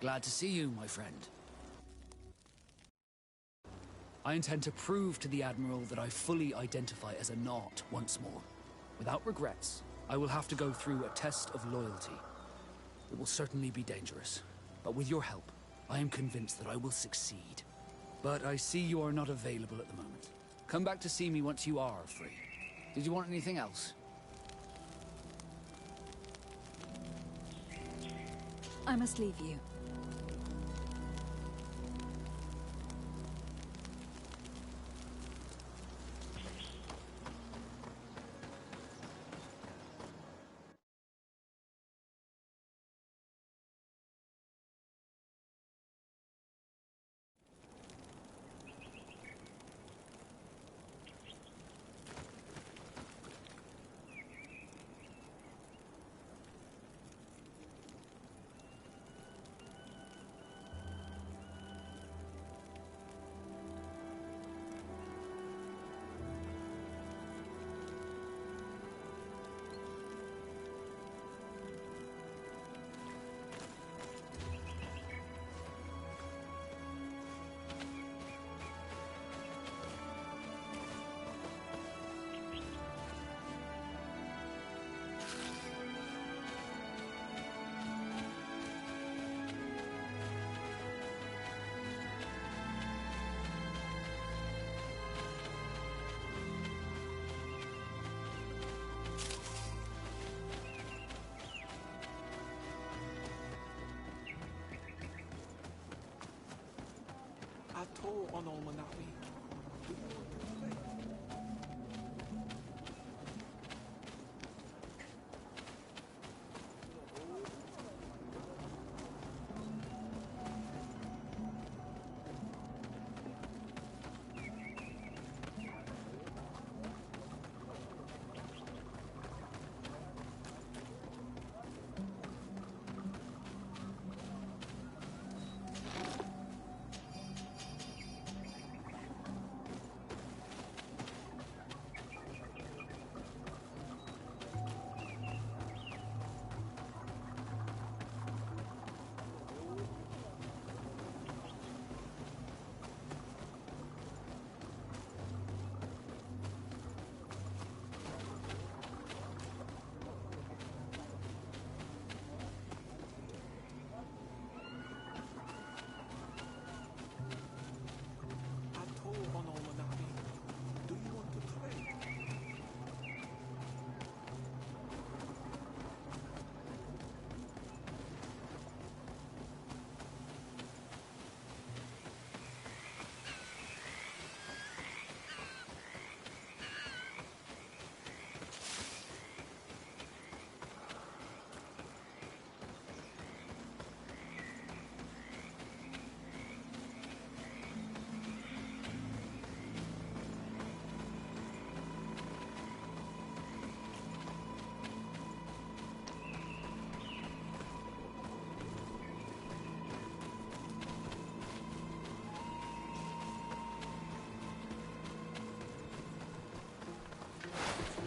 Glad to see you, my friend. I intend to prove to the Admiral that I fully identify as a Naut once more. Without regrets, I will have to go through a test of loyalty. It will certainly be dangerous, but with your help, I am convinced that I will succeed. But I see you are not available at the moment. Come back to see me once you are free. Did you want anything else? I must leave you. Ato on Olmanawi.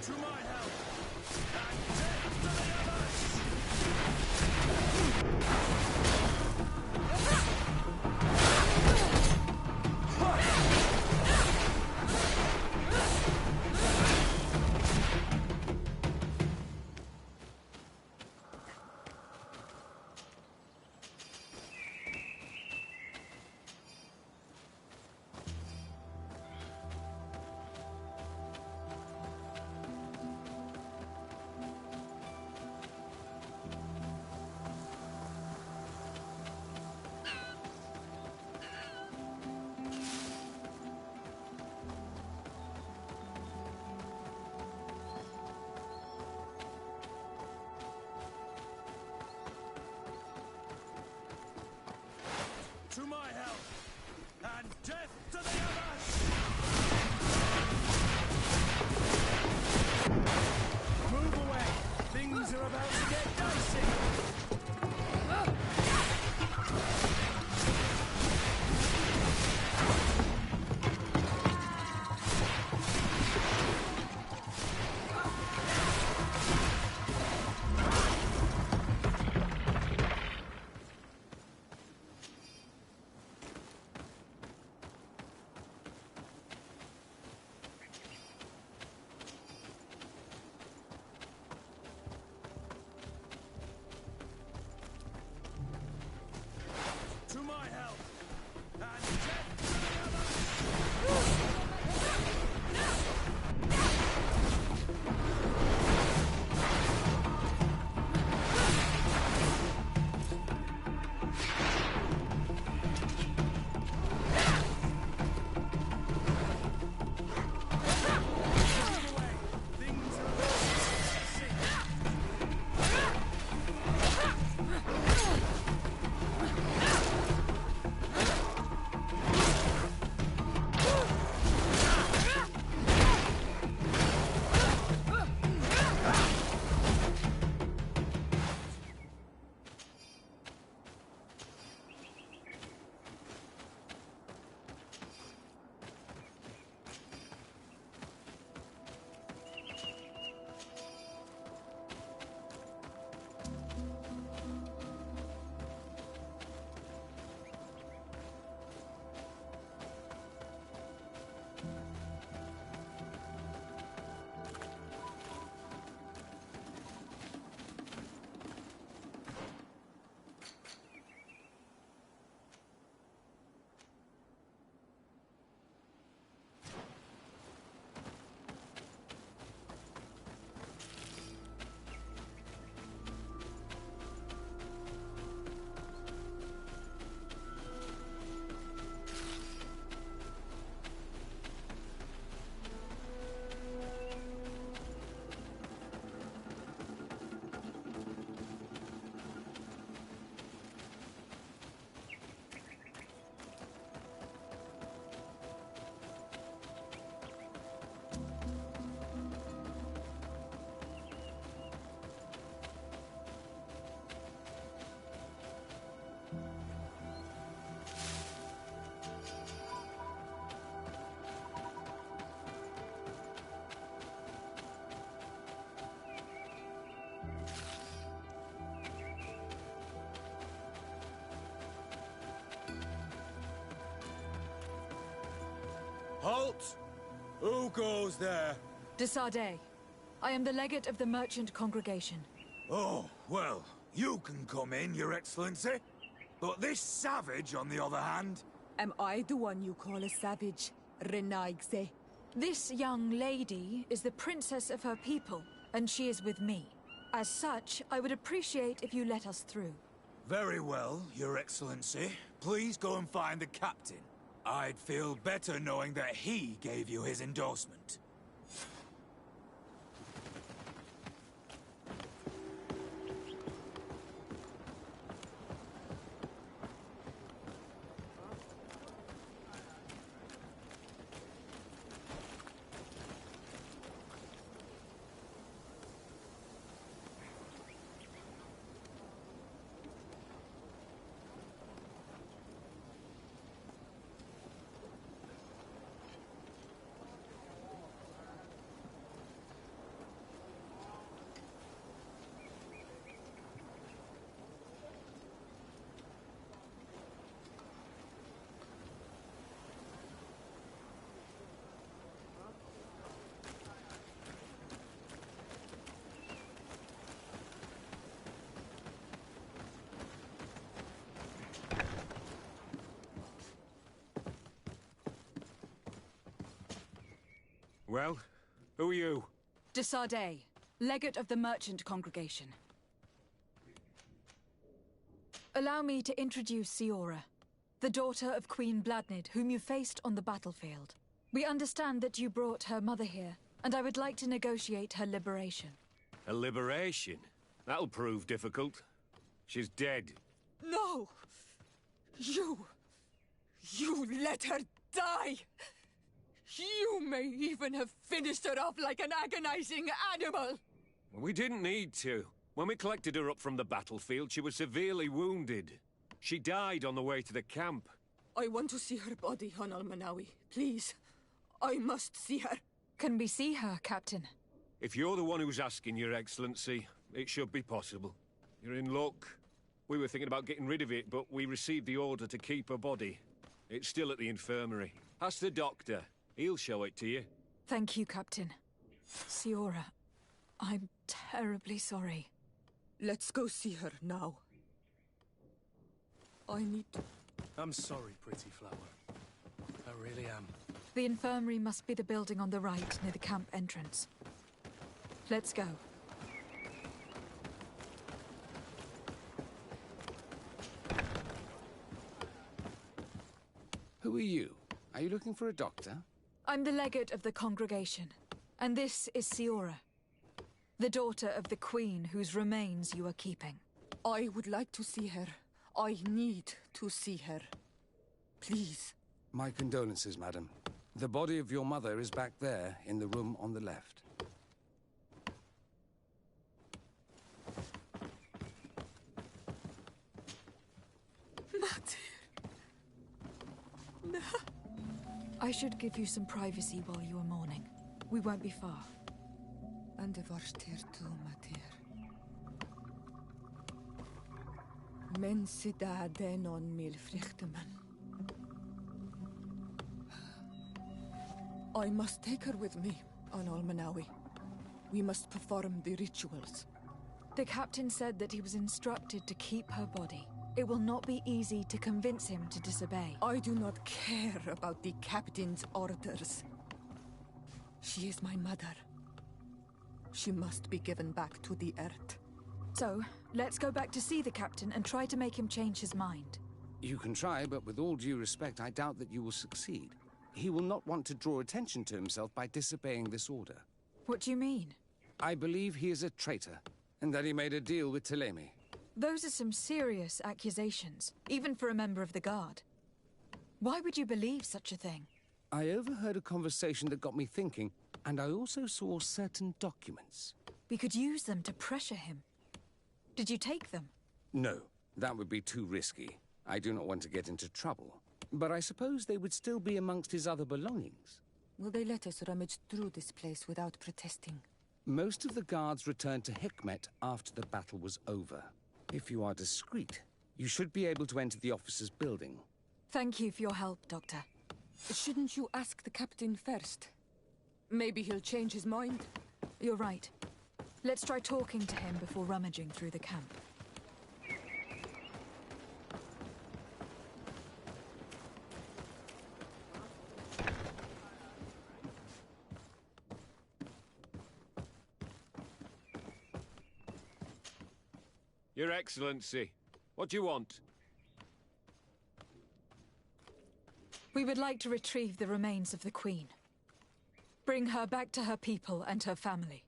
To my help! And death to the To my help! And death to the others! Move away! Things are about to get dicey! To my help! And death to the others! Move away! Things are about to get Halt! Who goes there? De Sardet. I am the legate of the merchant congregation. Oh, well, you can come in, Your Excellency. But this savage, on the other hand... Am I the one you call a savage, Renaigse? This young lady is the princess of her people, and she is with me. As such, I would appreciate if you let us through. Very well, Your Excellency. Please go and find the captain. I'd feel better knowing that he gave you his endorsement. Well, who are you? De Sardet, legate of the merchant congregation. Allow me to introduce Siora, the daughter of Queen Bladnid, whom you faced on the battlefield. We understand that you brought her mother here, and I would like to negotiate her liberation. A liberation? That'll prove difficult. She's dead. No! You let her die! You may even have finished her off like an agonizing animal! We didn't need to. When we collected her up from the battlefield, she was severely wounded. She died on the way to the camp. I want to see her body on Almanawi. Please. I must see her. Can we see her, Captain? If you're the one who's asking, Your Excellency, it should be possible. You're in luck. We were thinking about getting rid of it, but we received the order to keep her body. It's still at the infirmary. Ask the doctor. He'll show it to you. Thank you, Captain. Siora, I'm terribly sorry. Let's go see her now. I need to... I'm sorry, pretty flower. I really am. The infirmary must be the building on the right, near the camp entrance. Let's go. Who are you? Are you looking for a doctor? I'm the legate of the congregation, and this is Siora, the daughter of the queen whose remains you are keeping. I would like to see her. I need to see her. Please. My condolences, madam. The body of your mother is back there, in the room on the left. No. I should give you some privacy while you are mourning. We won't be far. And de varstir tu, Matir. Men sida denon mil frichteman. I must take her with me on Almanawi. We must perform the rituals. The captain said that he was instructed to keep her body. It will not be easy to convince him to disobey. I do not care about the captain's orders. She is my mother. She must be given back to the earth. So, let's go back to see the captain and try to make him change his mind. You can try, but with all due respect, I doubt that you will succeed. He will not want to draw attention to himself by disobeying this order. What do you mean? I believe he is a traitor, and that he made a deal with Ptolemy. Those are some serious accusations, even for a member of the Guard. Why would you believe such a thing? I overheard a conversation that got me thinking, and I also saw certain documents. We could use them to pressure him. Did you take them? No, that would be too risky. I do not want to get into trouble. But I suppose they would still be amongst his other belongings. Will they let us rummage through this place without protesting? Most of the guards returned to Hikmet after the battle was over. If you are discreet, you should be able to enter the officer's building. Thank you for your help, Doctor. Shouldn't you ask the captain first? Maybe he'll change his mind. You're right. Let's try talking to him before rummaging through the camp. Your Excellency, what do you want? We would like to retrieve the remains of the Queen. Bring her back to her people and her family.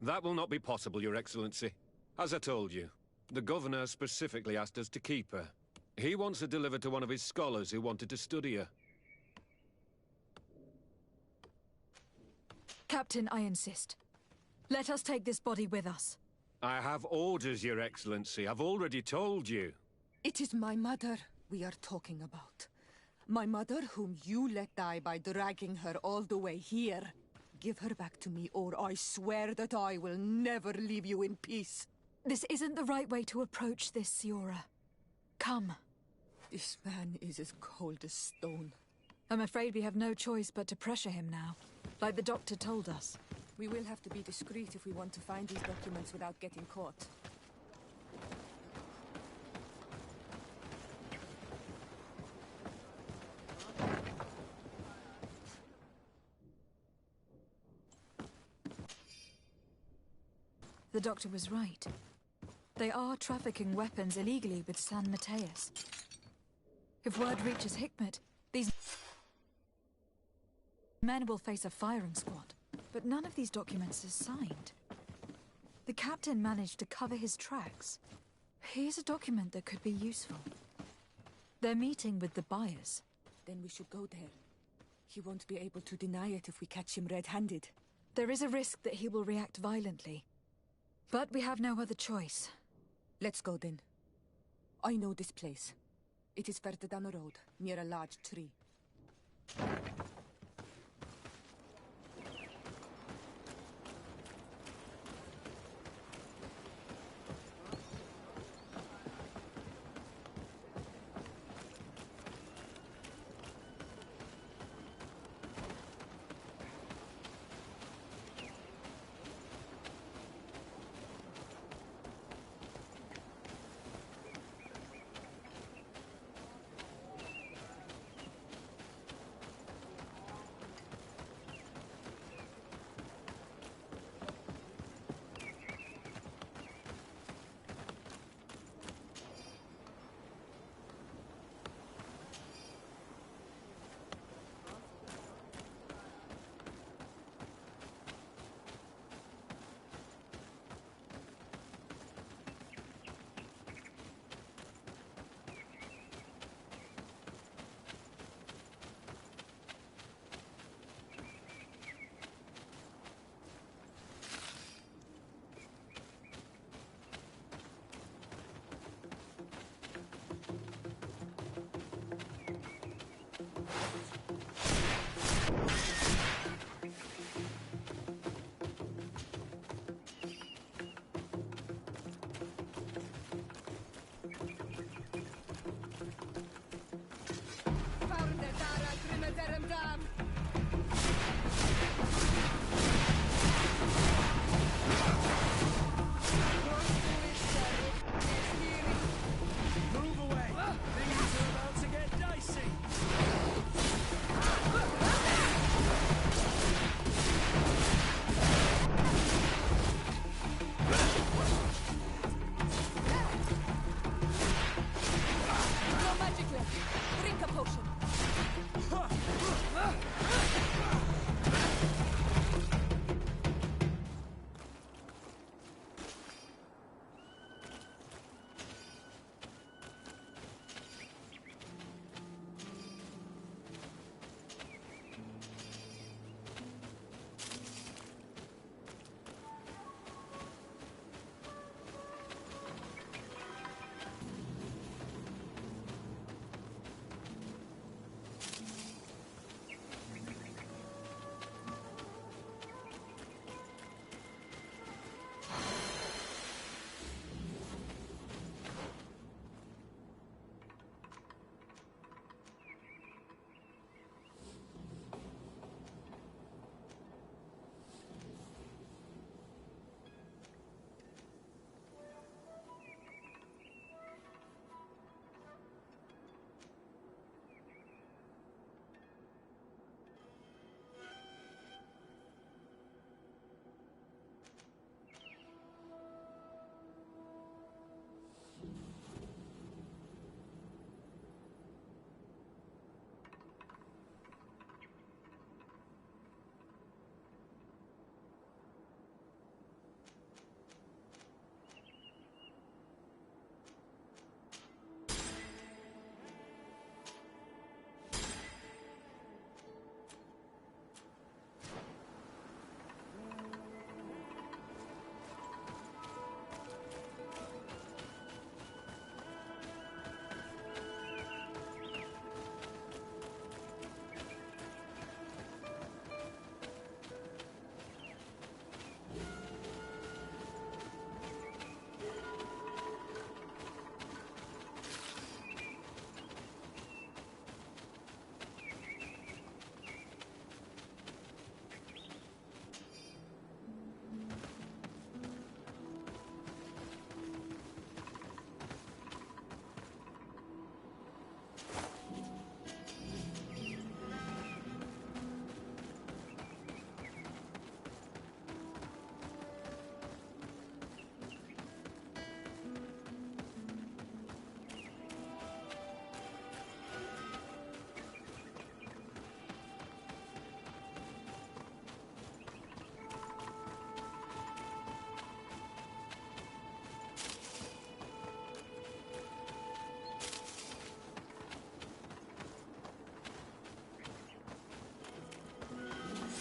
That will not be possible, Your Excellency. As I told you, the Governor specifically asked us to keep her. He wants her delivered to one of his scholars who wanted to study her. Captain, I insist. Let us take this body with us. I have orders, Your Excellency. I've already told you. It is my mother we are talking about. My mother whom you let die by dragging her all the way here. Give her back to me, or I swear that I will never leave you in peace. This isn't the right way to approach this, Siora. Come. This man is as cold as stone. I'm afraid we have no choice but to pressure him now, like the doctor told us. We will have to be discreet if we want to find these documents without getting caught. The doctor was right. They are trafficking weapons illegally with San Mateus. If word reaches Hikmet, these men will face a firing squad. But none of these documents is signed. The captain managed to cover his tracks. Here's a document that could be useful. They're meeting with the buyers. Then we should go there. He won't be able to deny it if we catch him red-handed. There is a risk that he will react violently. But we have no other choice. Let's go then. I know this place. It is further down the road, near a large tree.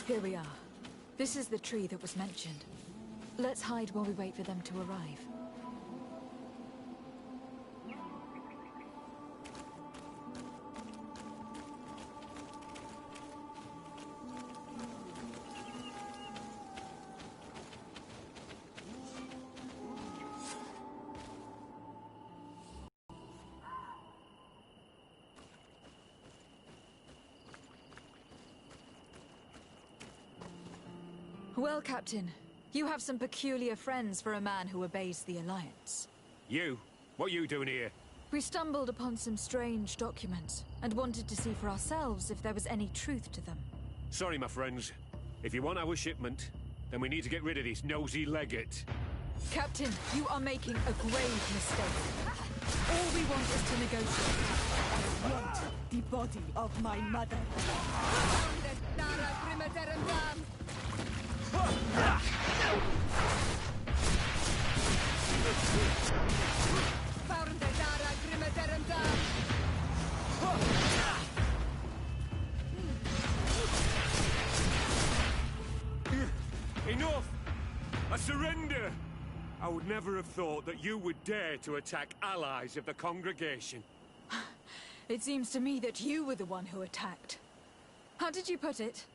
Here we are. This is the tree that was mentioned. Let's hide while we wait for them to arrive. Well, Captain, you have some peculiar friends for a man who obeys the Alliance. You? What are you doing here? We stumbled upon some strange documents, and wanted to see for ourselves if there was any truth to them. Sorry, my friends. If you want our shipment, then we need to get rid of this nosy legate. Captain, you are making a grave mistake. All we want is to negotiate. I want the body of my mother. Enough! I surrender! I would never have thought that you would dare to attack allies of the congregation. It seems to me that you were the one who attacked. How did you put it?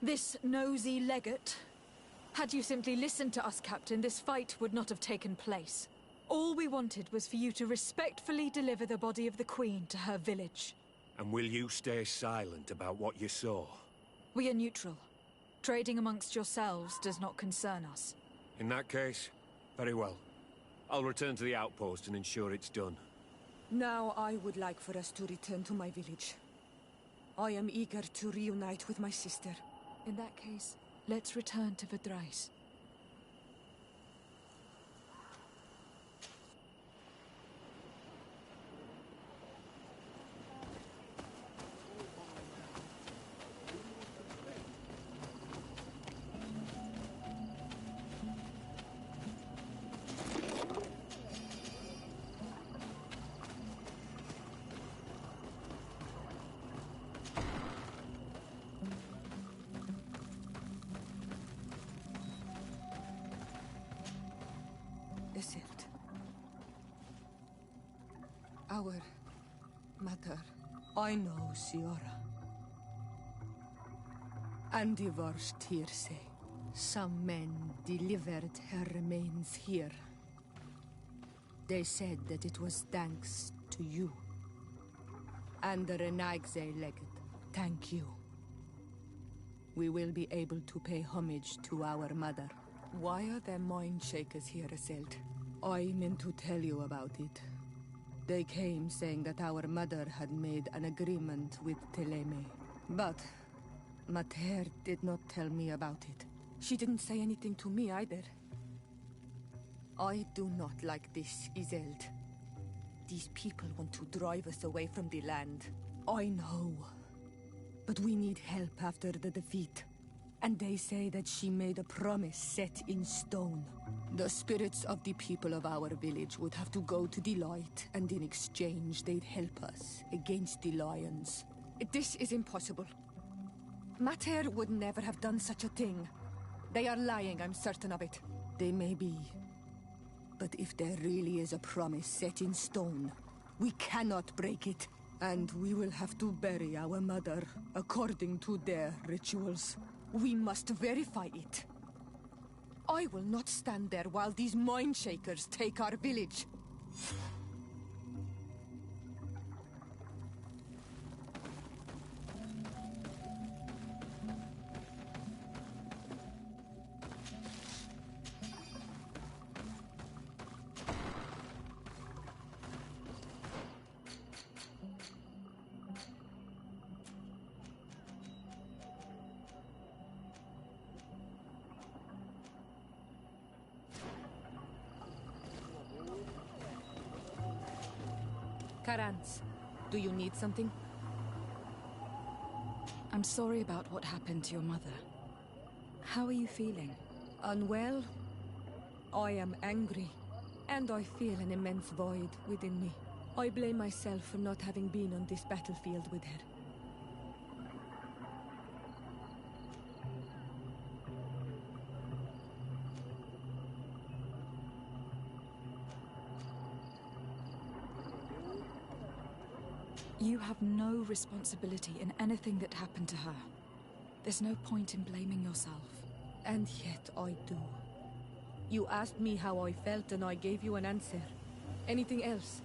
This nosy legate? Had you simply listened to us, Captain, this fight would not have taken place. All we wanted was for you to respectfully deliver the body of the Queen to her village. And will you stay silent about what you saw? We are neutral. Trading amongst yourselves does not concern us. In that case, very well. I'll return to the outpost and ensure it's done. Now I would like for us to return to my village. I am eager to reunite with my sister. In that case, let's return to Verdrais. Our mother, I know, Siora. And the worst here say, some men delivered her remains here. They said that it was thanks to you. And the Renagze legate, thank you. We will be able to pay homage to our mother. Why are there mind shakers here, Iselt? I meant to tell you about it. They came saying that our mother had made an agreement with Teleme. But Mater did not tell me about it. She didn't say anything to me either. I do not like this, Iselt. These people want to drive us away from the land. I know. But we need help after the defeat. And they say that she made a promise set in stone. The spirits of the people of our village would have to go to the light, and in exchange they'd help us against the lions. This is impossible. Mater would never have done such a thing. They are lying, I'm certain of it. They may be. But if there really is a promise set in stone, we cannot break it. And we will have to bury our mother according to their rituals. We must verify it. I will not stand there while these mind shakers take our village. Karans, do you need something? I'm sorry about what happened to your mother. How are you feeling? Unwell? I am angry, and I feel an immense void within me. I blame myself for not having been on this battlefield with her. You have no responsibility in anything that happened to her. There's no point in blaming yourself. And yet I do. You asked me how I felt and I gave you an answer. Anything else?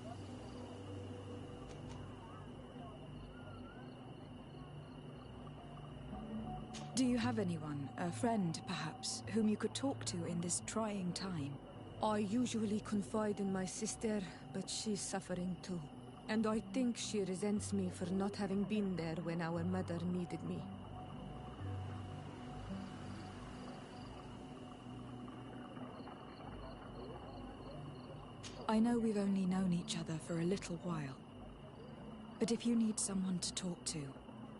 Do you have anyone, a friend perhaps, whom you could talk to in this trying time? I usually confide in my sister, but she's suffering too. And I think she resents me for not having been there when our mother needed me. I know we've only known each other for a little while. But if you need someone to talk to,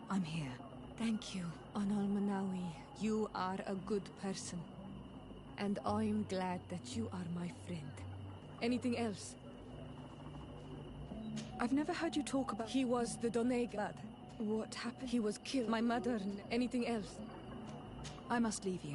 I'm here. Thank you, Anal Manawi. You are a good person. And I'm glad that you are my friend. Anything else? I've never heard you talk about... He was the Doneg lad. What happened? He was killed. My mother. Anything else? I must leave you.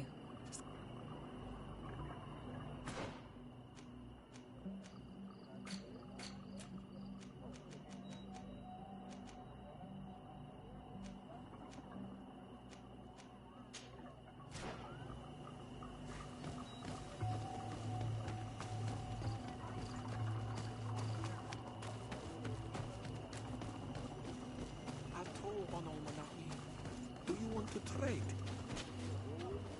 Do you want to trade?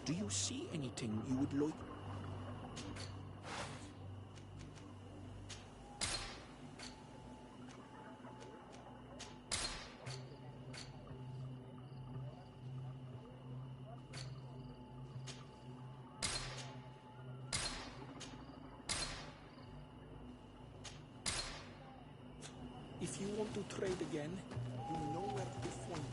Do you see anything you would like? If you want to trade again, you know where to find me.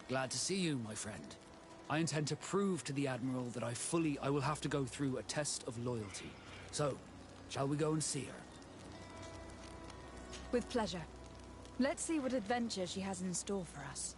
Glad to see you, my friend. I intend to prove to the Admiral that I will have to go through a test of loyalty. So, shall we go and see her? With pleasure. Let's see what adventure she has in store for us.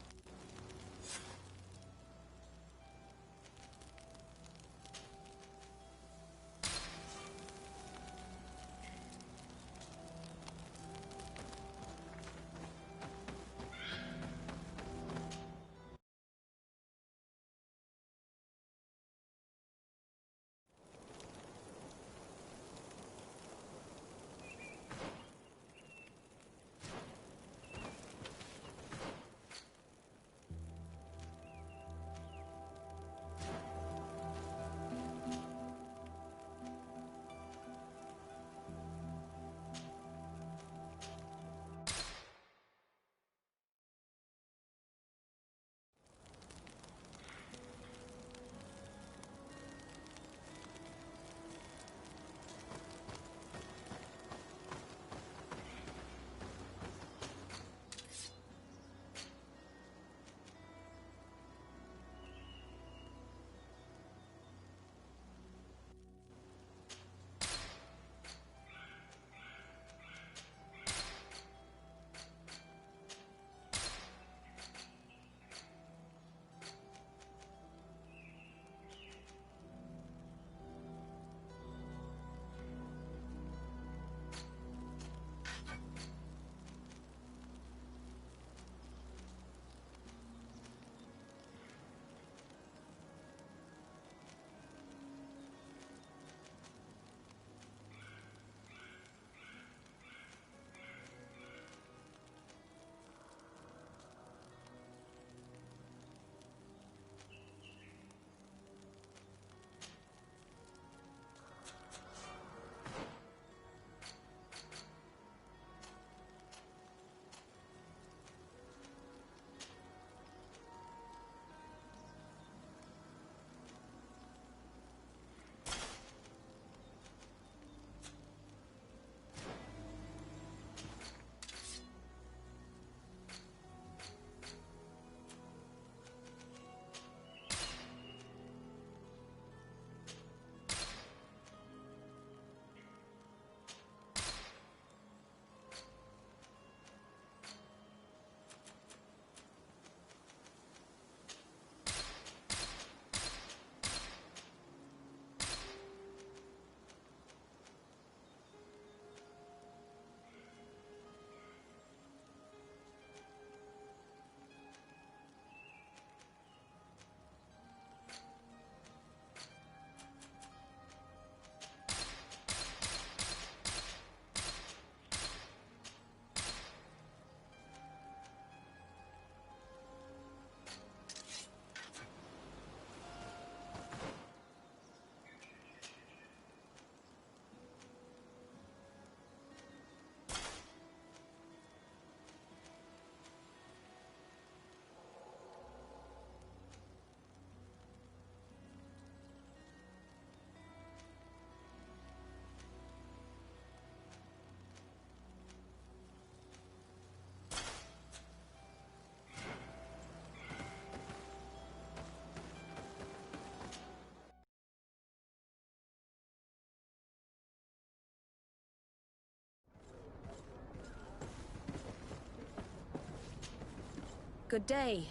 Good day,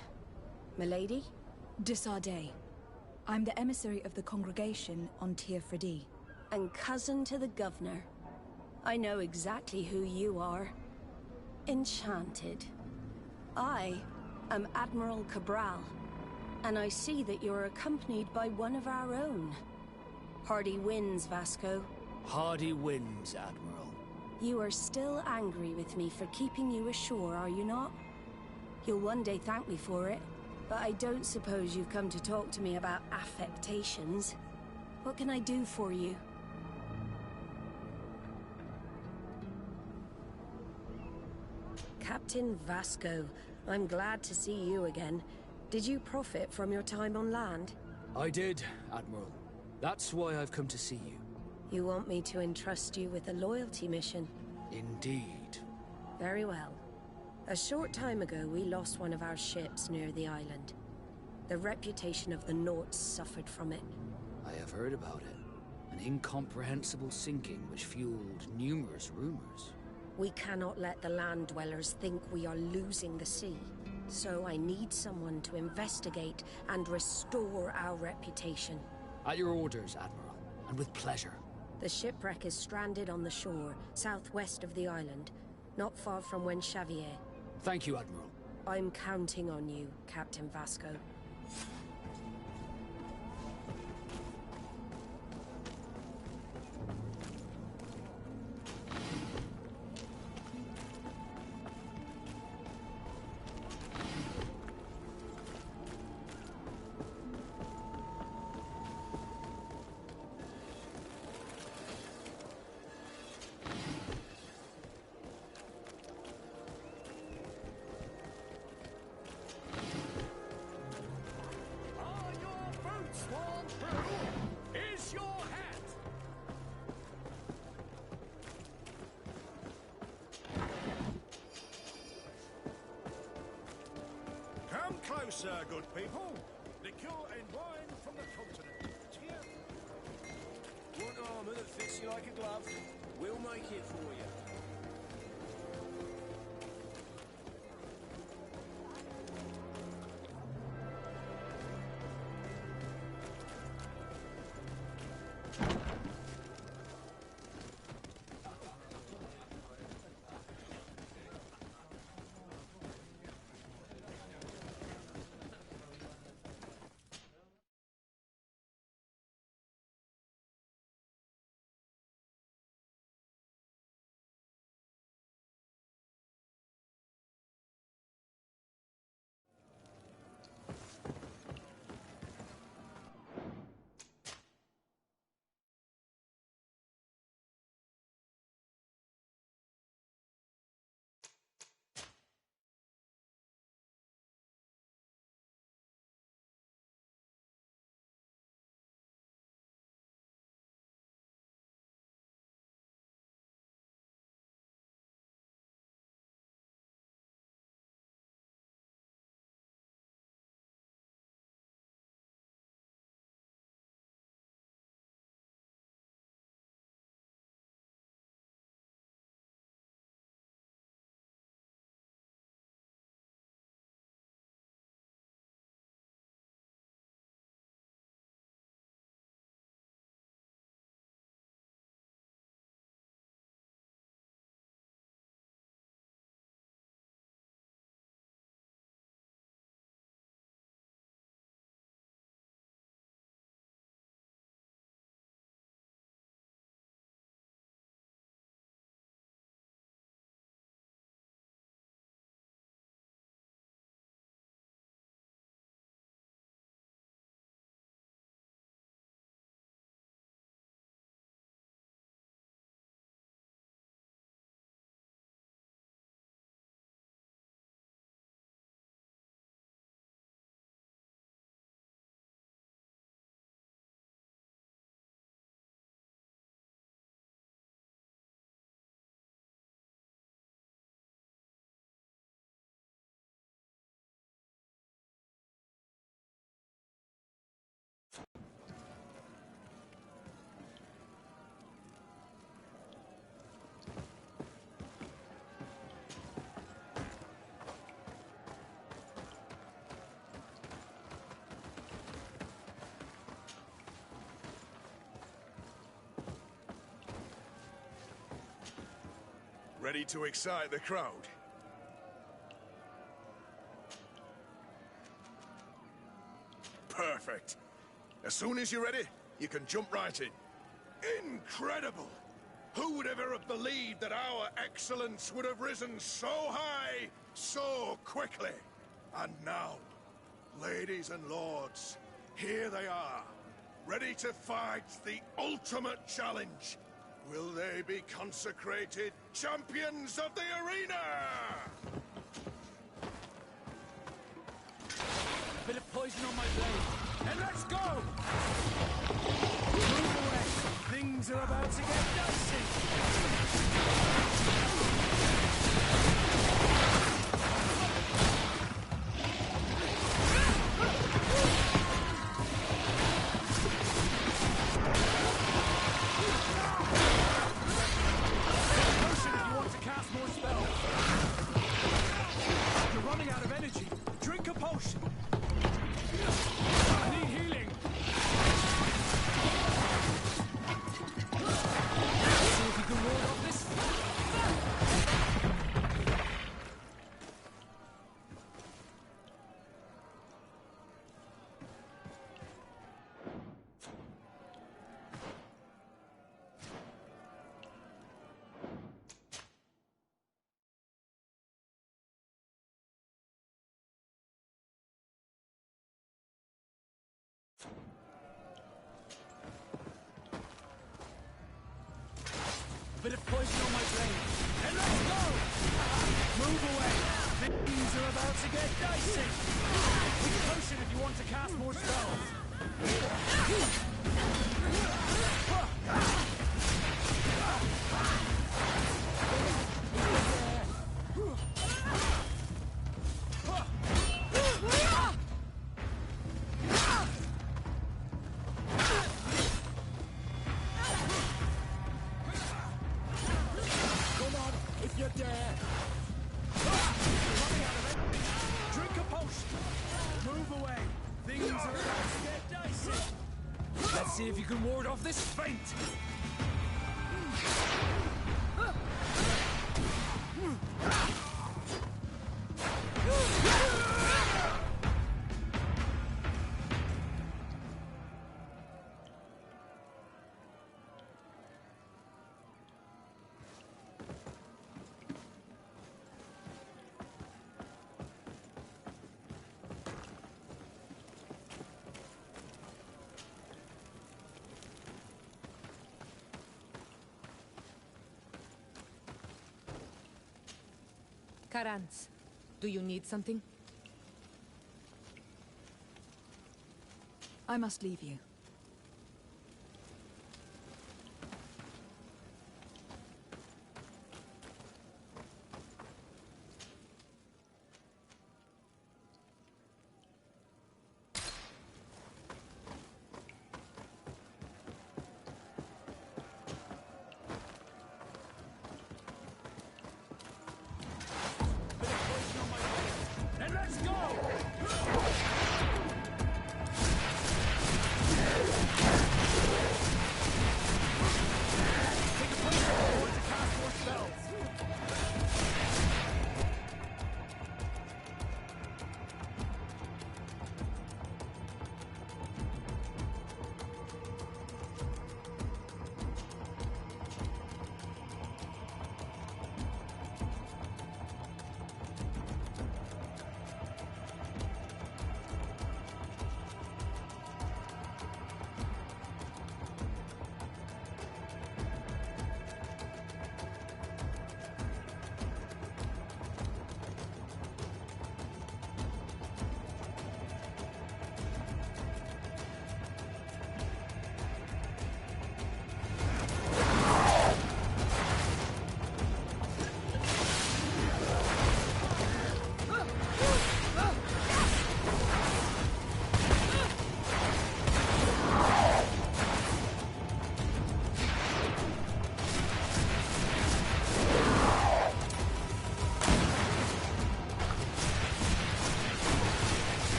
milady. Disarday. I'm the emissary of the congregation on Tir Fredi. And cousin to the governor. I know exactly who you are. Enchanted. I am Admiral Cabral, and I see that you're accompanied by one of our own. Hardy winds, Vasco. Hardy winds, Admiral. You are still angry with me for keeping you ashore, are you not? You'll one day thank me for it, but I don't suppose you've come to talk to me about affectations. What can I do for you? Captain Vasco, I'm glad to see you again. Did you profit from your time on land? I did, Admiral. That's why I've come to see you. You want me to entrust you with a loyalty mission? Indeed. Very well. A short time ago, we lost one of our ships near the island. The reputation of the Norts suffered from it. I have heard about it. An incomprehensible sinking which fueled numerous rumors. We cannot let the land dwellers think we are losing the sea. So I need someone to investigate and restore our reputation. At your orders, Admiral, and with pleasure. The shipwreck is stranded on the shore, southwest of the island, not far from Wen Xavier. Thank you, Admiral. I'm counting on you, Captain Vasco. Closer, good people. Liquor and wine from the continent. Cheer. Want armor that fits you like a glove? We'll make it for you. Ready to excite the crowd? Perfect. As soon as you're ready, you can jump right in. Incredible! Who would ever have believed that our excellence would have risen so high, so quickly? And now, ladies and lords, here they are, ready to fight the ultimate challenge. Will they be consecrated champions of the arena? A bit of poison on my blade. And let's go! Move away! Things are about to get dicey! are about to get dicey! Quick potion if you want to cast more spells! Come on, if you dare! Drink a potion! Move away! Things are about to get dicey! Let's see if you can ward off this feint! Karans, do you need something? I must leave you. Then let's go!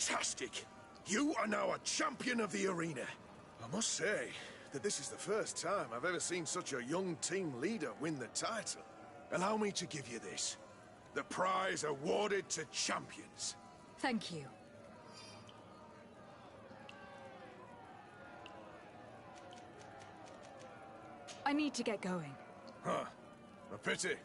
Fantastic! You are now a champion of the arena. I must say that this is the first time I've ever seen such a young team leader win the title. Allow me to give you this. The prize awarded to champions. Thank you. I need to get going. Huh. A pity.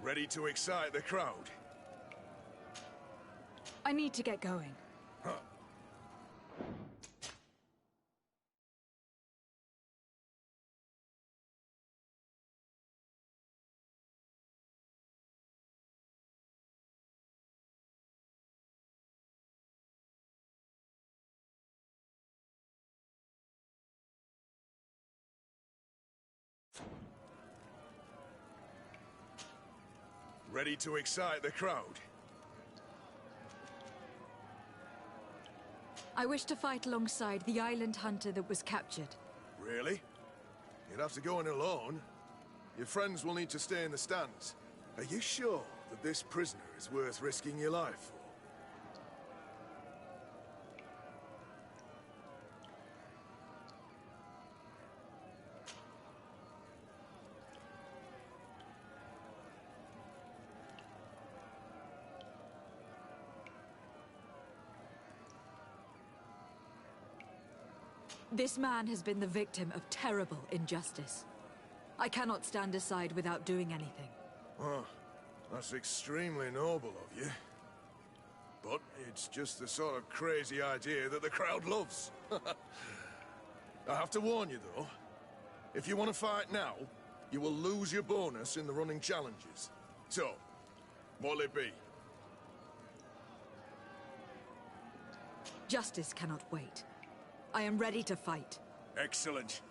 Ready to excite the crowd? I need to get going. Huh. Ready to excite the crowd? I wish to fight alongside the island hunter that was captured. Really? You'd have to go in alone. Your friends will need to stay in the stands. Are you sure that this prisoner is worth risking your life for? This man has been the victim of terrible injustice. I cannot stand aside without doing anything. Oh, that's extremely noble of you. But it's just the sort of crazy idea that the crowd loves. I have to warn you, though. If you want to fight now, you will lose your bonus in the running challenges. So, what'll it be? Justice cannot wait. I am ready to fight. Excellent.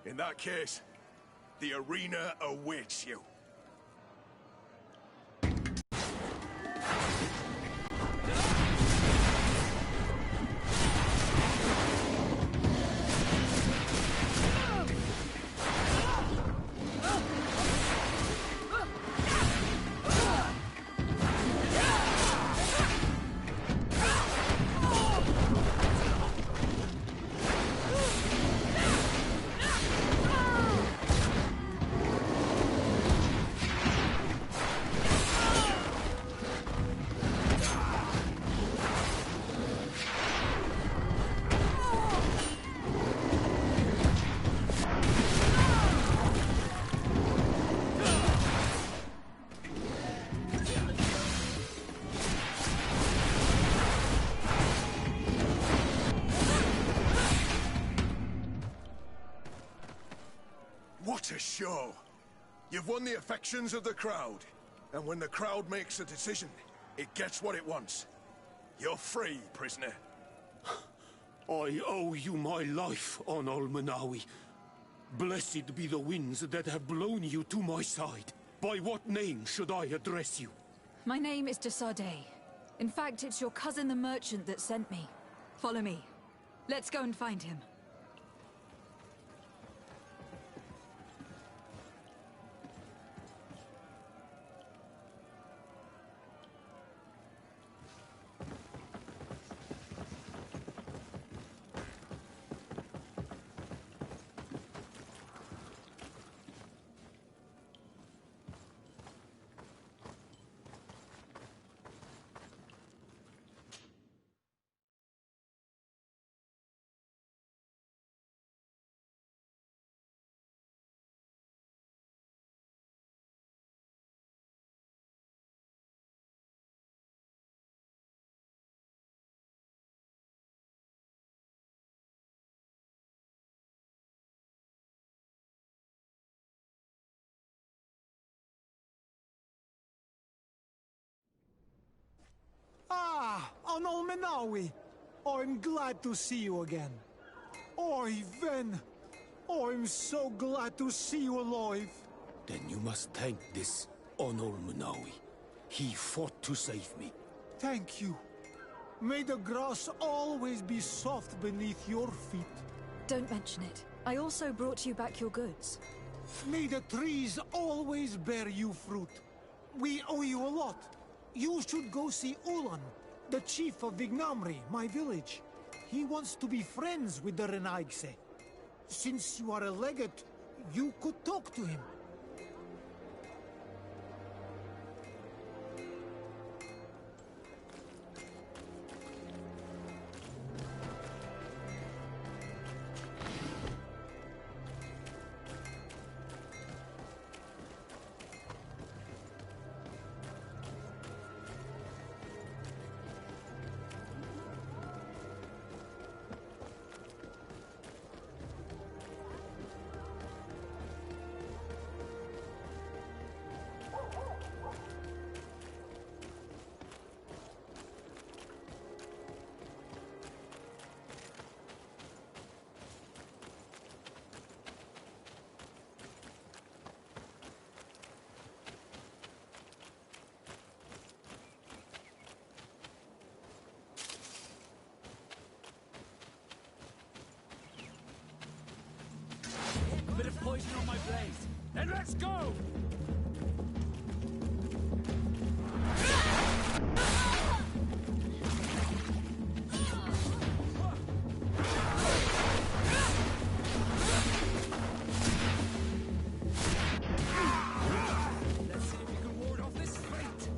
In that case, the arena awaits you. What a show! You've won the affections of the crowd. And when the crowd makes a decision, it gets what it wants. You're free, prisoner. I owe you my life, on Almanawi. Blessed be the winds that have blown you to my side. By what name should I address you? My name is Desade. In fact, it's your cousin the merchant that sent me. Follow me. Let's go and find him. Ah, Anol Menawi. I'm glad to see you again. Oi, Ven. I'm so glad to see you alive. Then you must thank this Onol Munawi. He fought to save me. Thank you. May the grass always be soft beneath your feet. Don't mention it. I also brought you back your goods. May the trees always bear you fruit. We owe you a lot. You should go see Ulan, the chief of Vignamri, my village. He wants to be friends with the Renaigse. Since you are a legate, you could talk to him. Bit of poison on my blaze. Then let's go! Let's see if we can ward off this fate.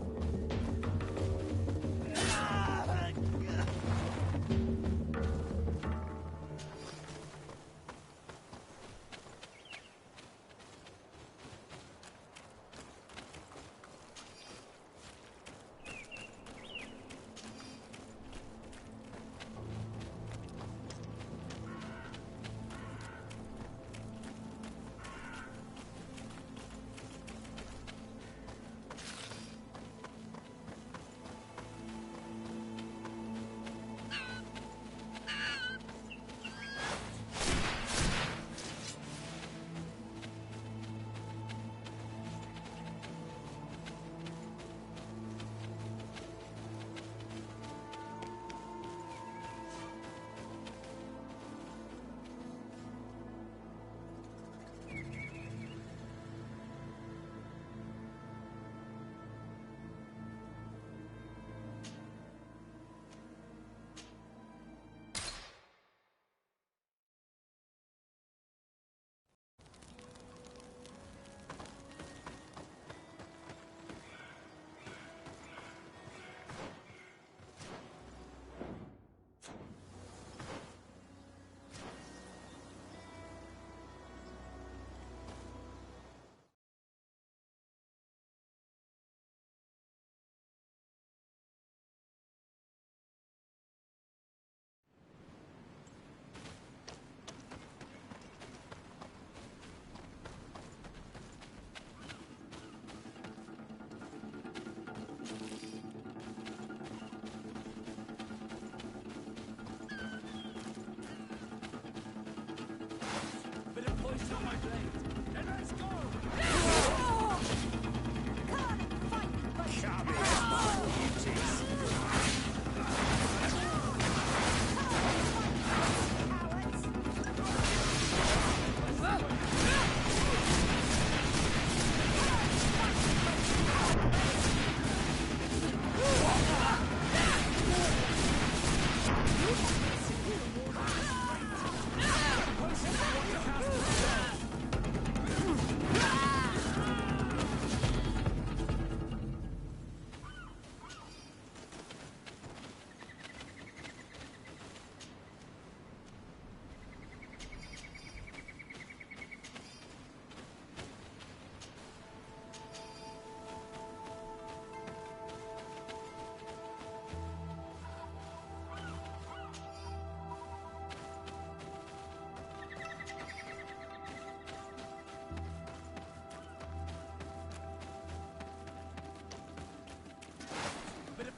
poison on my blade. Then let's go!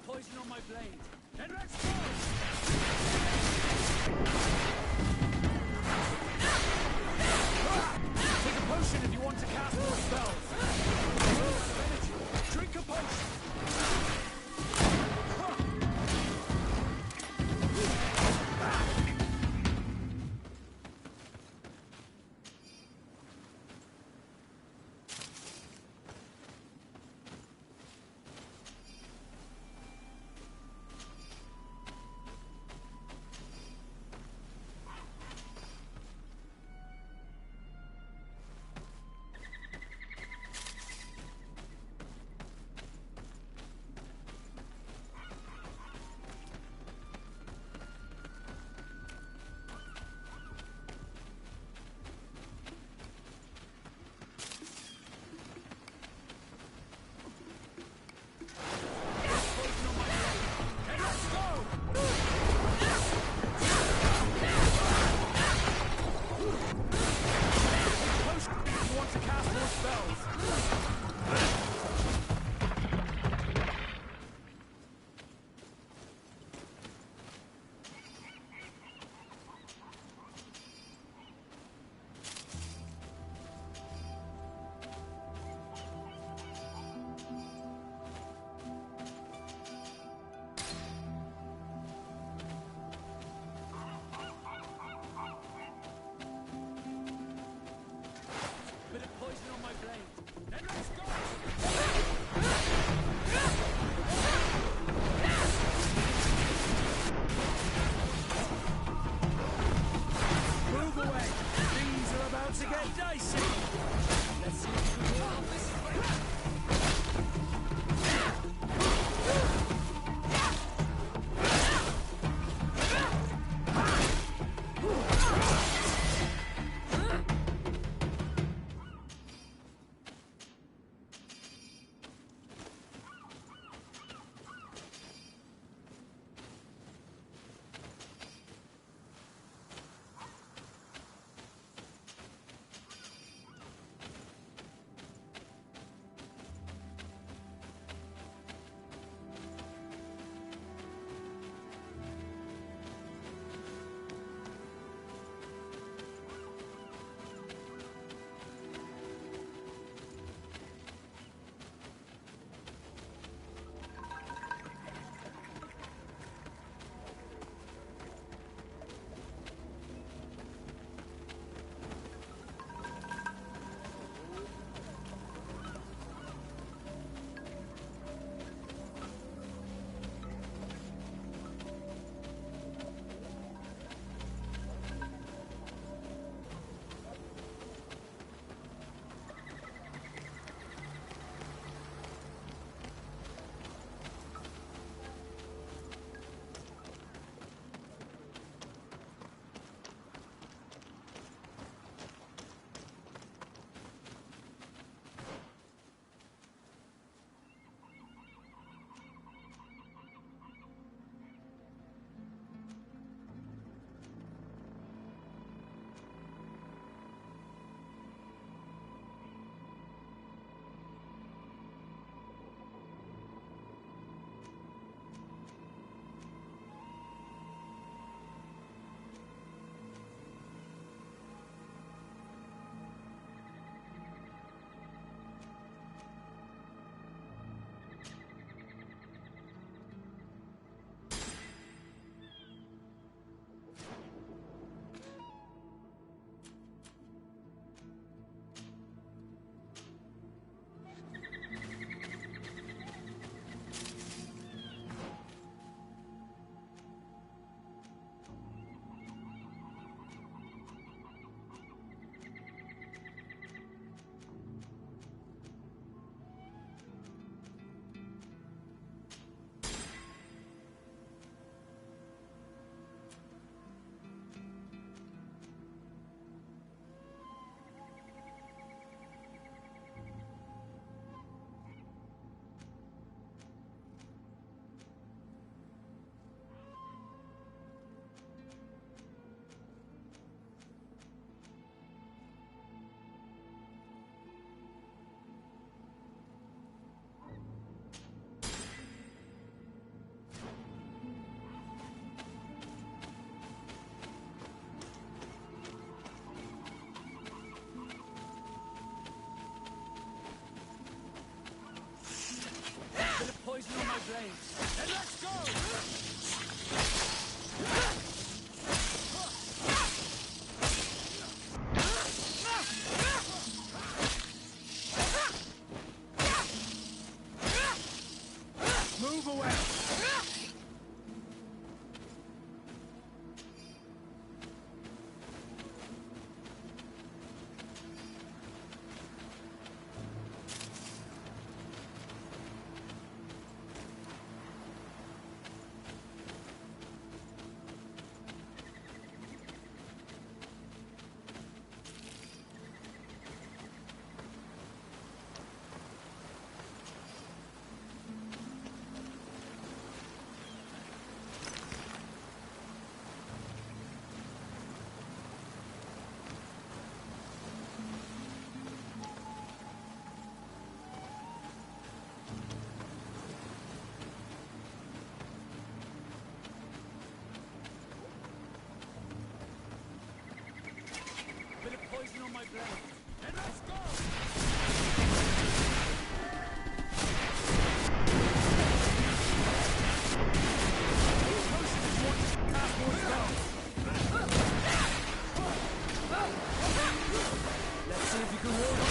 Poison on my blade. Then let's go! Take a potion if you want to cast more spells. Drink a potion. blades. Then let's go! Move away! Bit of poison on my blade. And let's go! Let's see if you can hold on.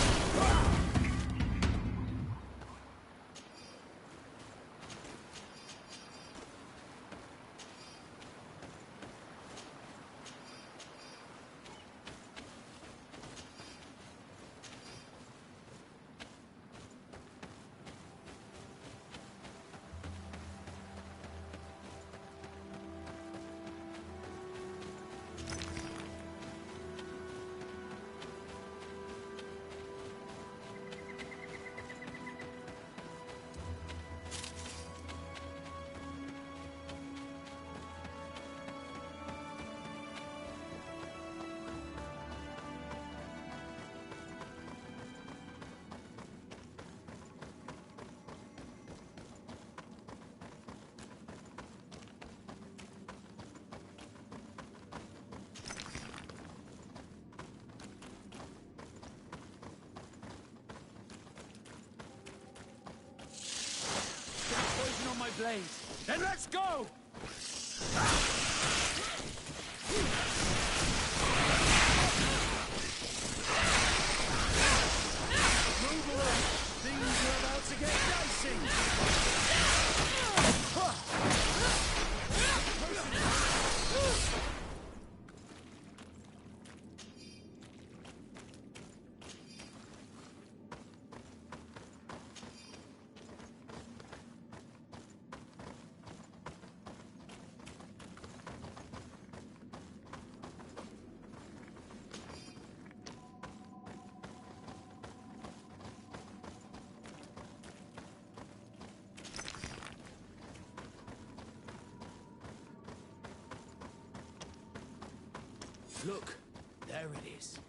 Poison on my blade. Then let's go! Move along. Things are about to get dicey. Look, there it is.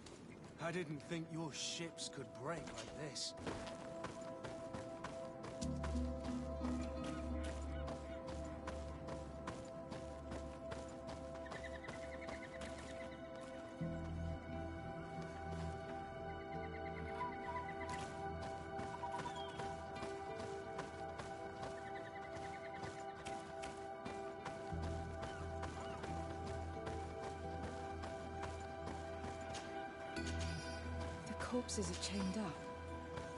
I didn't think your ships could break like this. Corpses are chained up.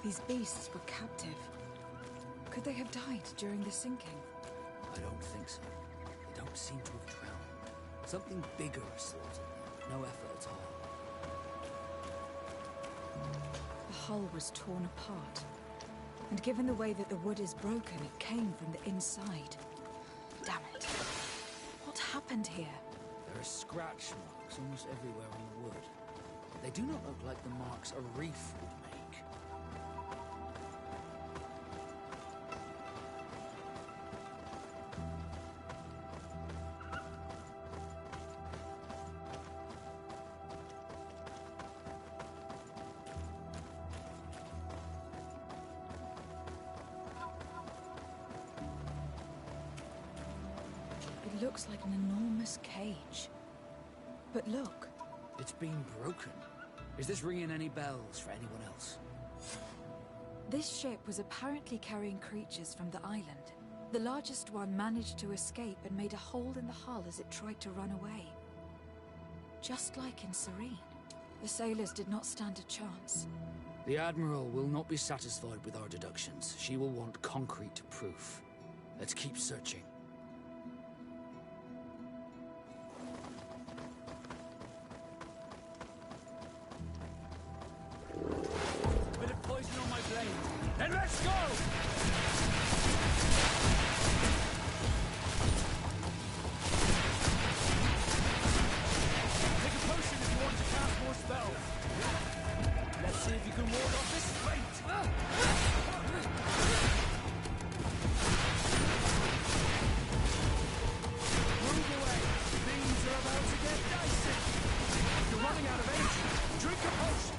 These beasts were captive. Could they have died during the sinking? I don't think so. They don't seem to have drowned. Something bigger slaughtered them, but no effort at all. The hull was torn apart. And given the way that the wood is broken, it came from the inside. Damn it. What happened here? There are scratch marks almost everywhere on the wood. They do not look like the marks a reef would make. It looks like an enormous cage. But look. It's been broken. Is this ringing any bells for anyone else? This ship was apparently carrying creatures from the island. The largest one managed to escape and made a hole in the hull as it tried to run away. Just like in Serene. The sailors did not stand a chance. The Admiral will not be satisfied with our deductions. She will want concrete proof. Let's keep searching. Bit of poison on my blade. Then let's go! Take a potion if you want to cast more spells. Let's see if you can ward off this fate. Move away. Things are about to get dicey. If you're running out of energy, drink a potion.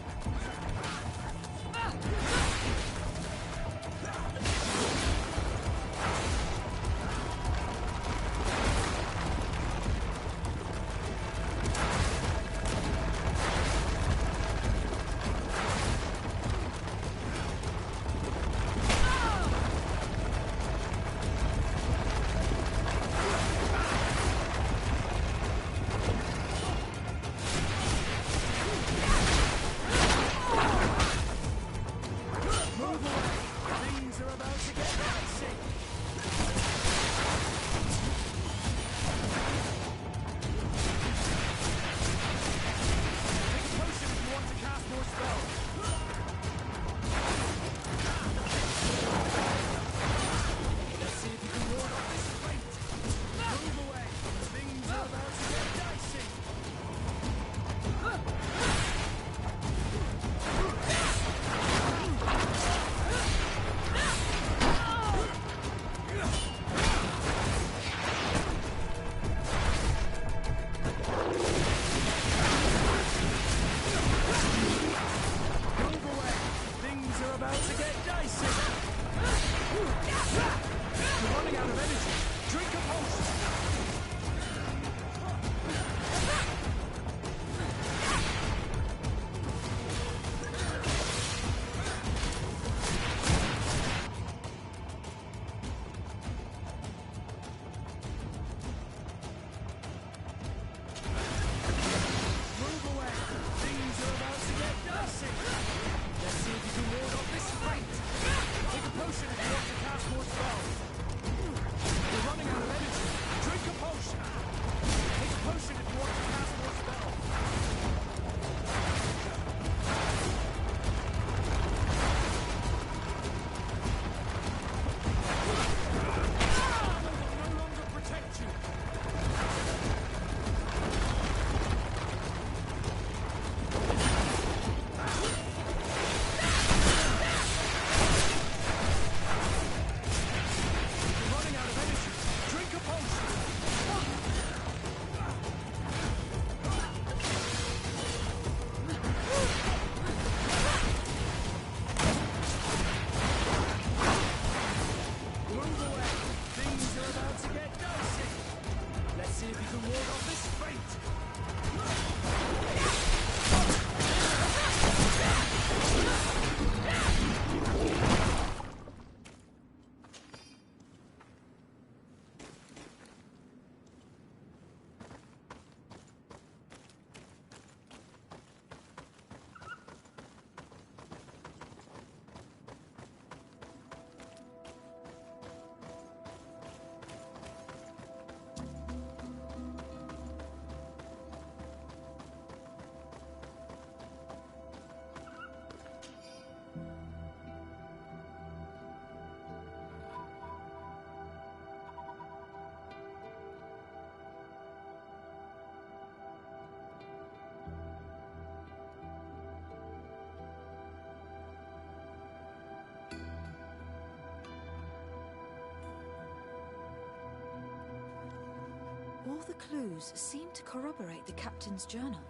All the clues seem to corroborate the captain's journal.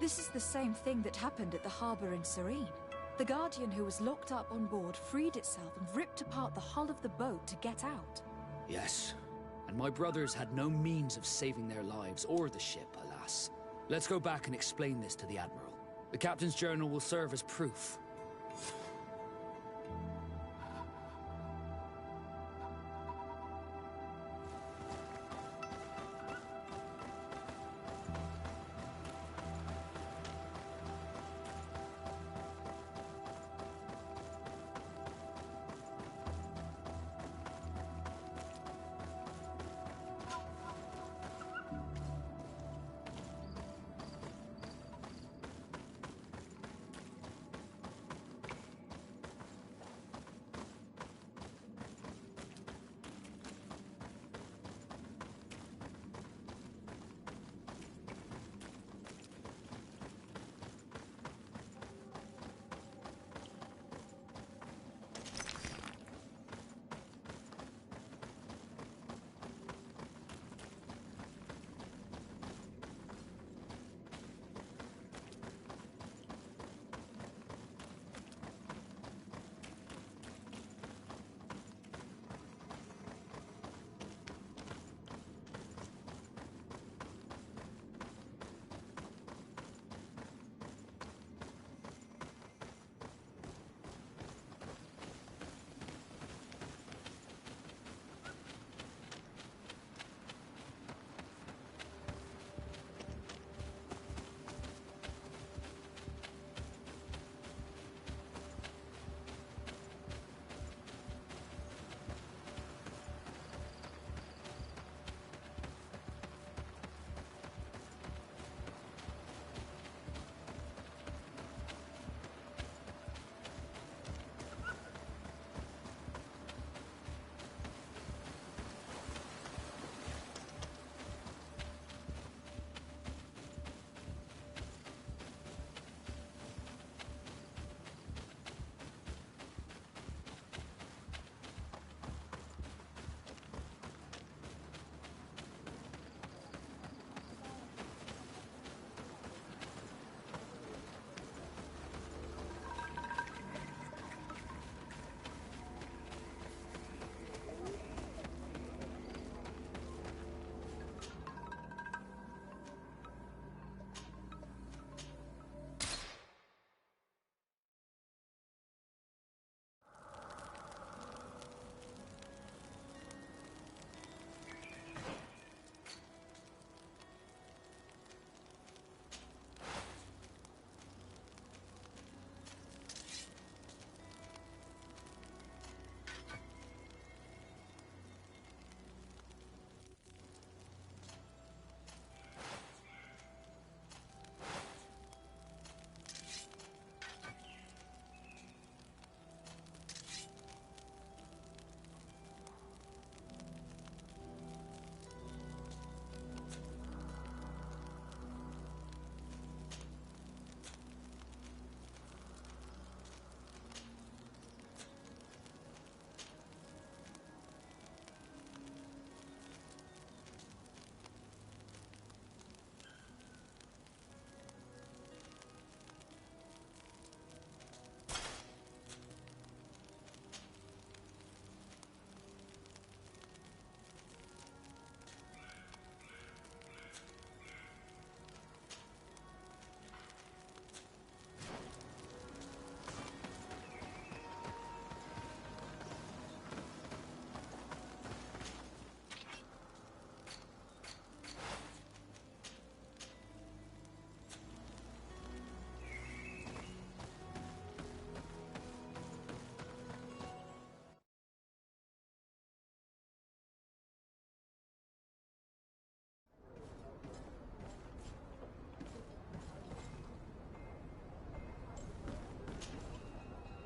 This is the same thing that happened at the harbor in Serene. The Guardian who was locked up on board freed itself and ripped apart the hull of the boat to get out. Yes, and my brothers had no means of saving their lives or the ship, alas. Let's go back and explain this to the Admiral. The captain's journal will serve as proof.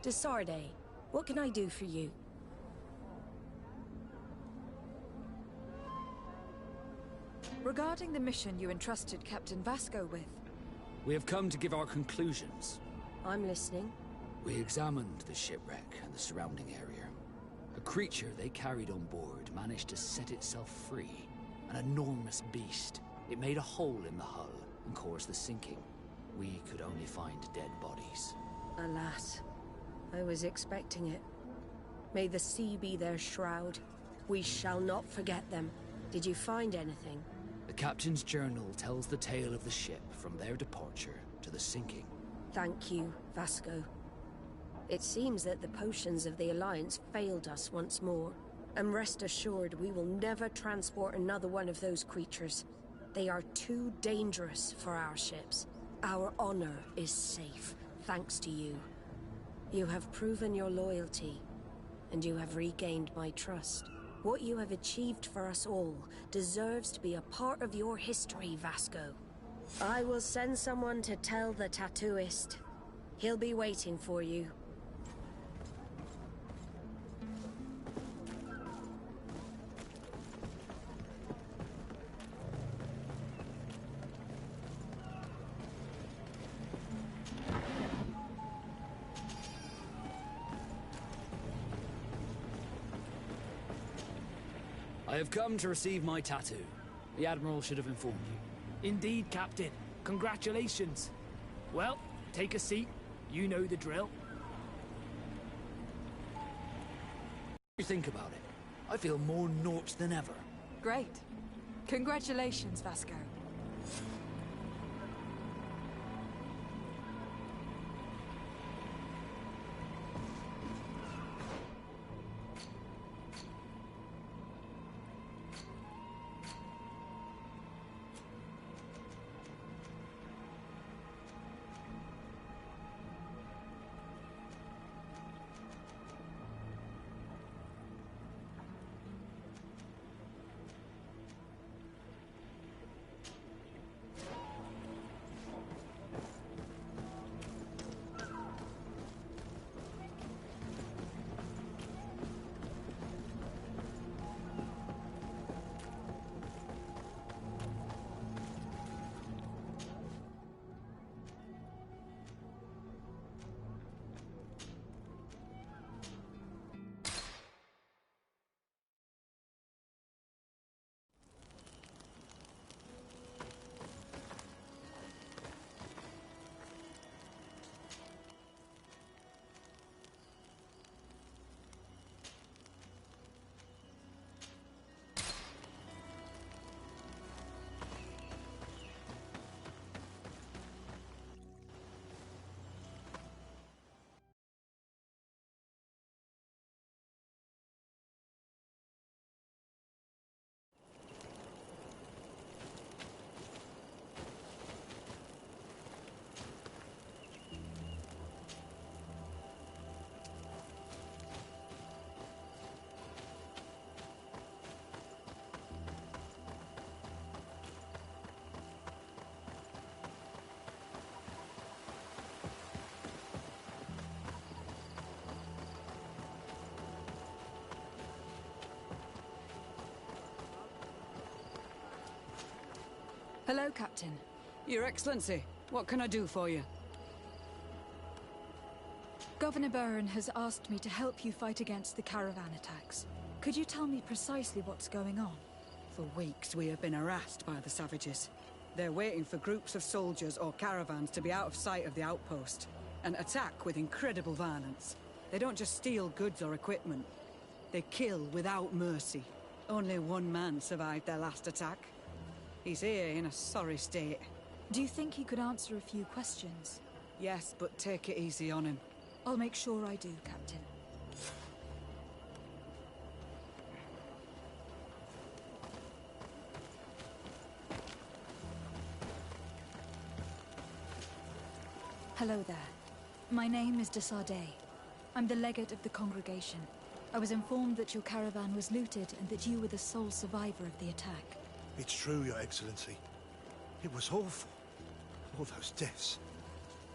Desarde, what can I do for you? Regarding the mission you entrusted Captain Vasco with. We have come to give our conclusions. I'm listening. We examined the shipwreck and the surrounding area. A creature they carried on board managed to set itself free. An enormous beast. It made a hole in the hull and caused the sinking. We could only find dead bodies. Alas, I was expecting it. May the sea be their shroud. We shall not forget them. Did you find anything? The captain's journal tells the tale of the ship from their departure to the sinking. Thank you, Vasco. It seems that the potions of the Alliance failed us once more. And rest assured, we will never transport another one of those creatures. They are too dangerous for our ships. Our honor is safe, thanks to you. You have proven your loyalty, and you have regained my trust. What you have achieved for us all deserves to be a part of your history, Vasco. I will send someone to tell the tattooist. He'll be waiting for you. I have come to receive my tattoo. The Admiral should have informed you. Indeed, Captain. Congratulations. Well, take a seat. You know the drill. You think about it. I feel more Nort than ever. Great. Congratulations, Vasco. Hello, Captain. Your Excellency, what can I do for you? Governor Burren has asked me to help you fight against the caravan attacks. Could you tell me precisely what's going on? For weeks, we have been harassed by the savages. They're waiting for groups of soldiers or caravans to be out of sight of the outpost, and attack with incredible violence. They don't just steal goods or equipment. They kill without mercy. Only one man survived their last attack. He's here in a sorry state. Do you think he could answer a few questions? Yes, but take it easy on him. I'll make sure I do, Captain. Hello there. My name is Desarde. I'm the legate of the congregation. I was informed that your caravan was looted and that you were the sole survivor of the attack. It's true, Your Excellency. It was awful. All those deaths.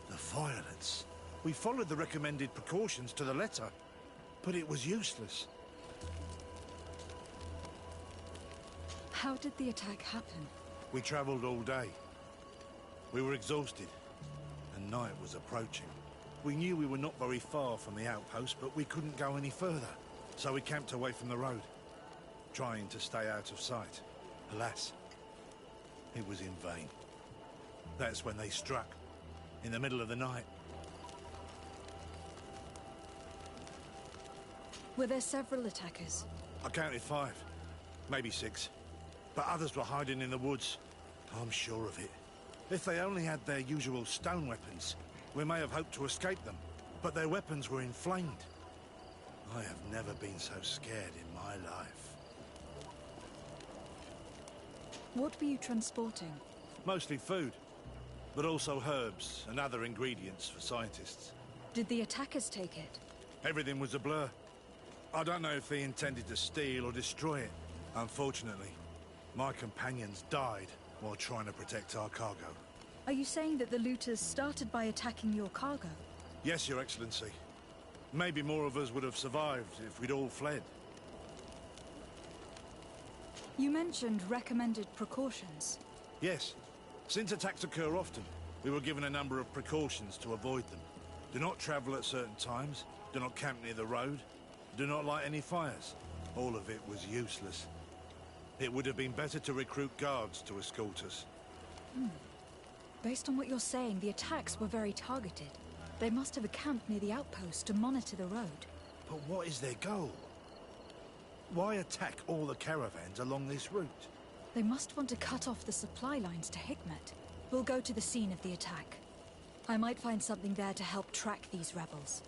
The violence. We followed the recommended precautions to the letter, but it was useless. How did the attack happen? We traveled all day. We were exhausted, and night was approaching. We knew we were not very far from the outpost, but we couldn't go any further, so we camped away from the road, trying to stay out of sight. Alas, it was in vain. That's when they struck, in the middle of the night. Were there several attackers? I counted 5, maybe 6. But others were hiding in the woods. I'm sure of it. If they only had their usual stone weapons, we may have hoped to escape them. But their weapons were inflamed. I have never been so scared in my life. What were you transporting? Mostly food, but also herbs and other ingredients for scientists. Did the attackers take it? Everything was a blur. I don't know if they intended to steal or destroy it. Unfortunately, my companions died while trying to protect our cargo. Are you saying that the looters started by attacking your cargo? Yes, Your Excellency. Maybe more of us would have survived if we'd all fled. You mentioned recommended precautions. Yes. Since attacks occur often, we were given a number of precautions to avoid them. Do not travel at certain times, do not camp near the road, do not light any fires. All of it was useless. It would have been better to recruit guards to escort us. Based on what you're saying, the attacks were very targeted. They must have camped near the outpost to monitor the road. But what is their goal? Why attack all the caravans along this route? They must want to cut off the supply lines to Hikmet. We'll go to the scene of the attack. I might find something there to help track these rebels.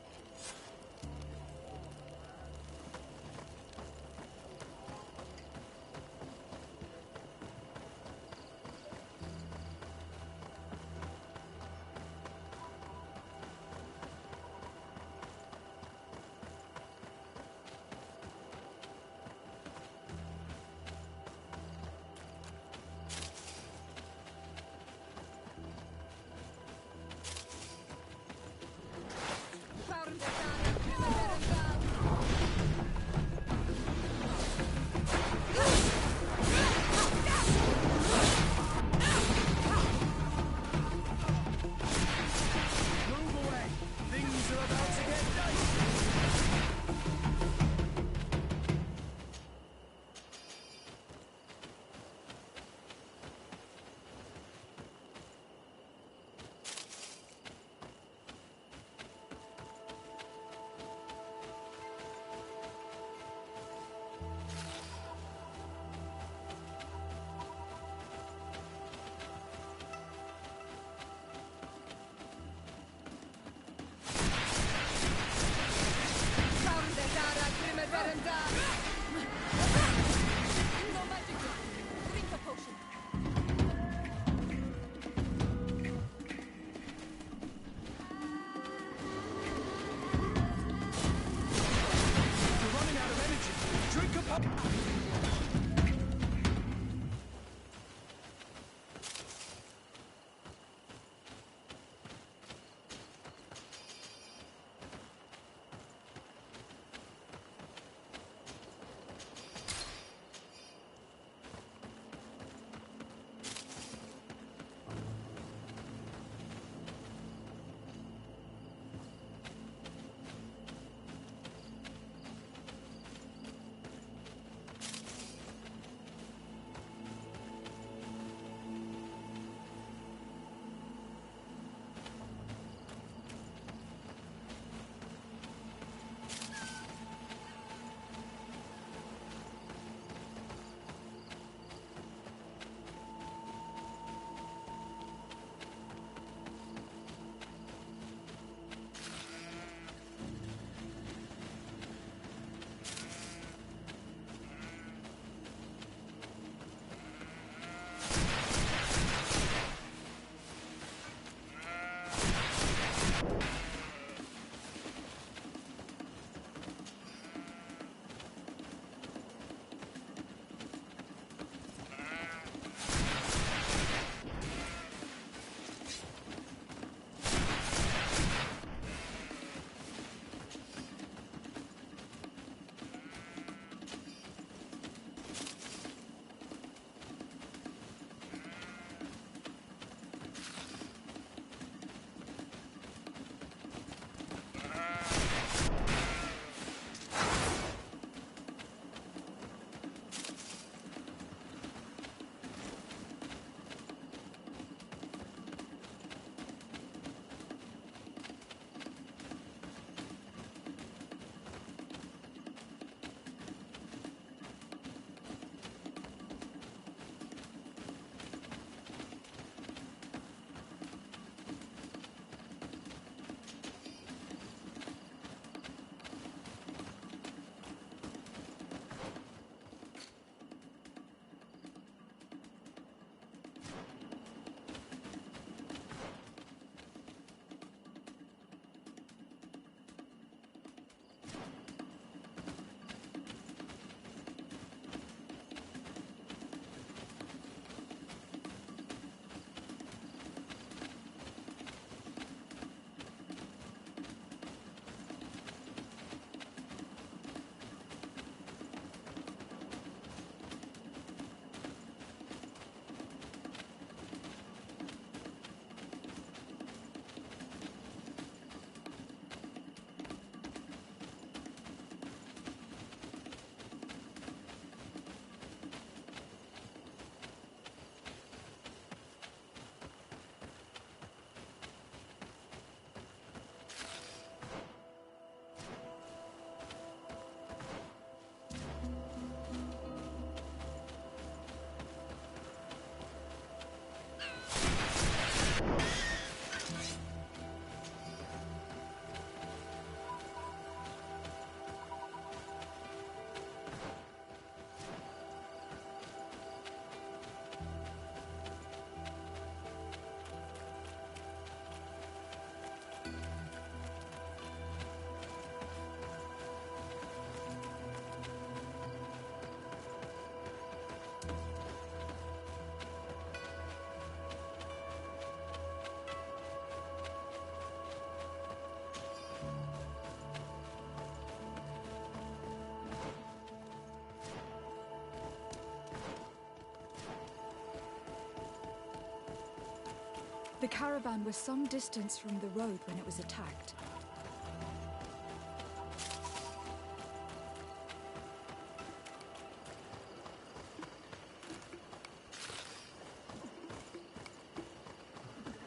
The caravan was some distance from the road when it was attacked.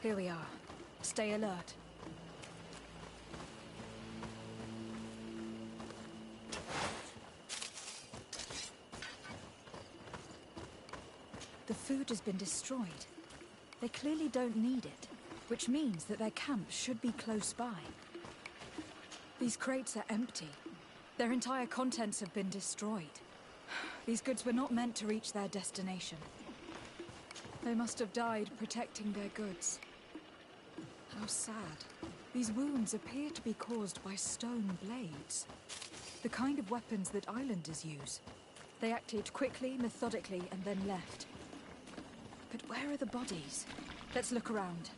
Here we are. Stay alert. The food has been destroyed. They clearly don't need it, which means that their camp should be close by. These crates are empty. Their entire contents have been destroyed. These goods were not meant to reach their destination. They must have died protecting their goods. How sad. These wounds appear to be caused by stone blades. The kind of weapons that islanders use. They acted quickly, methodically, and then left. But where are the bodies? Let's look around.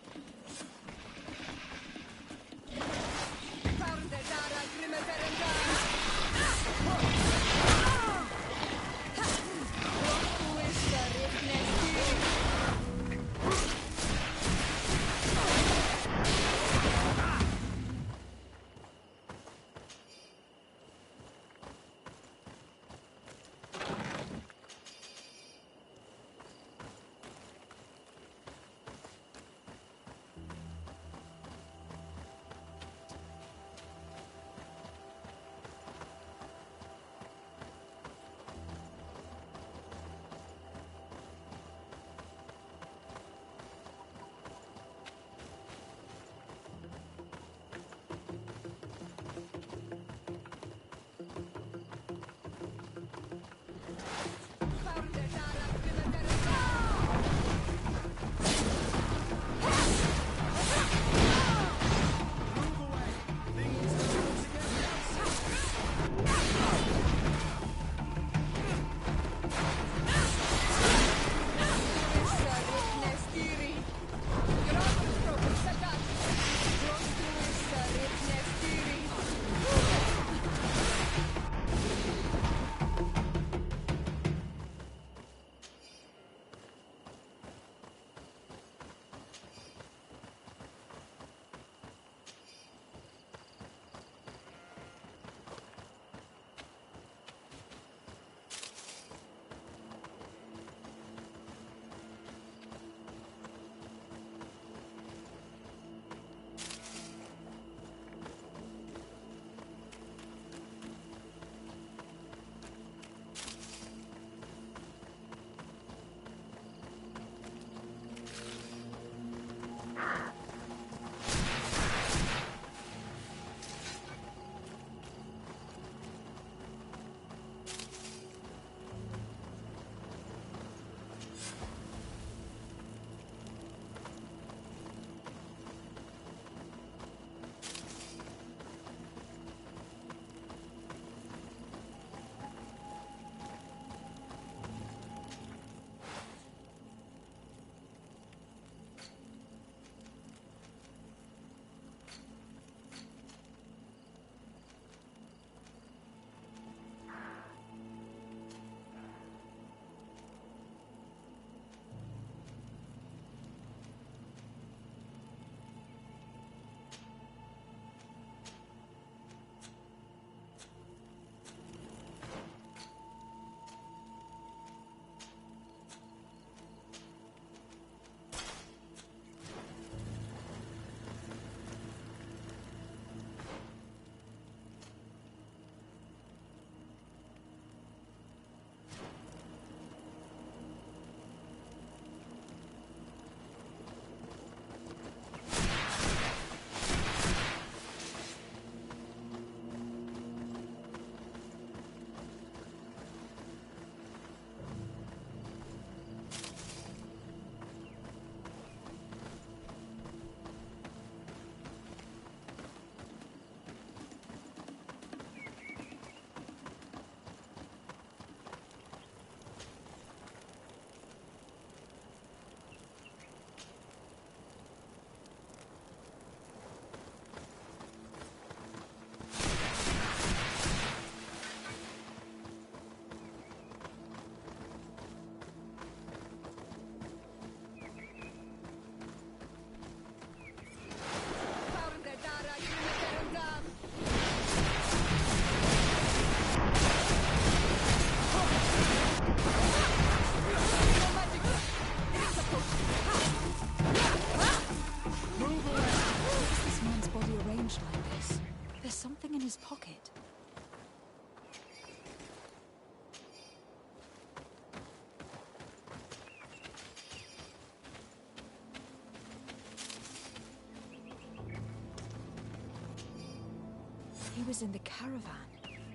He was in the caravan,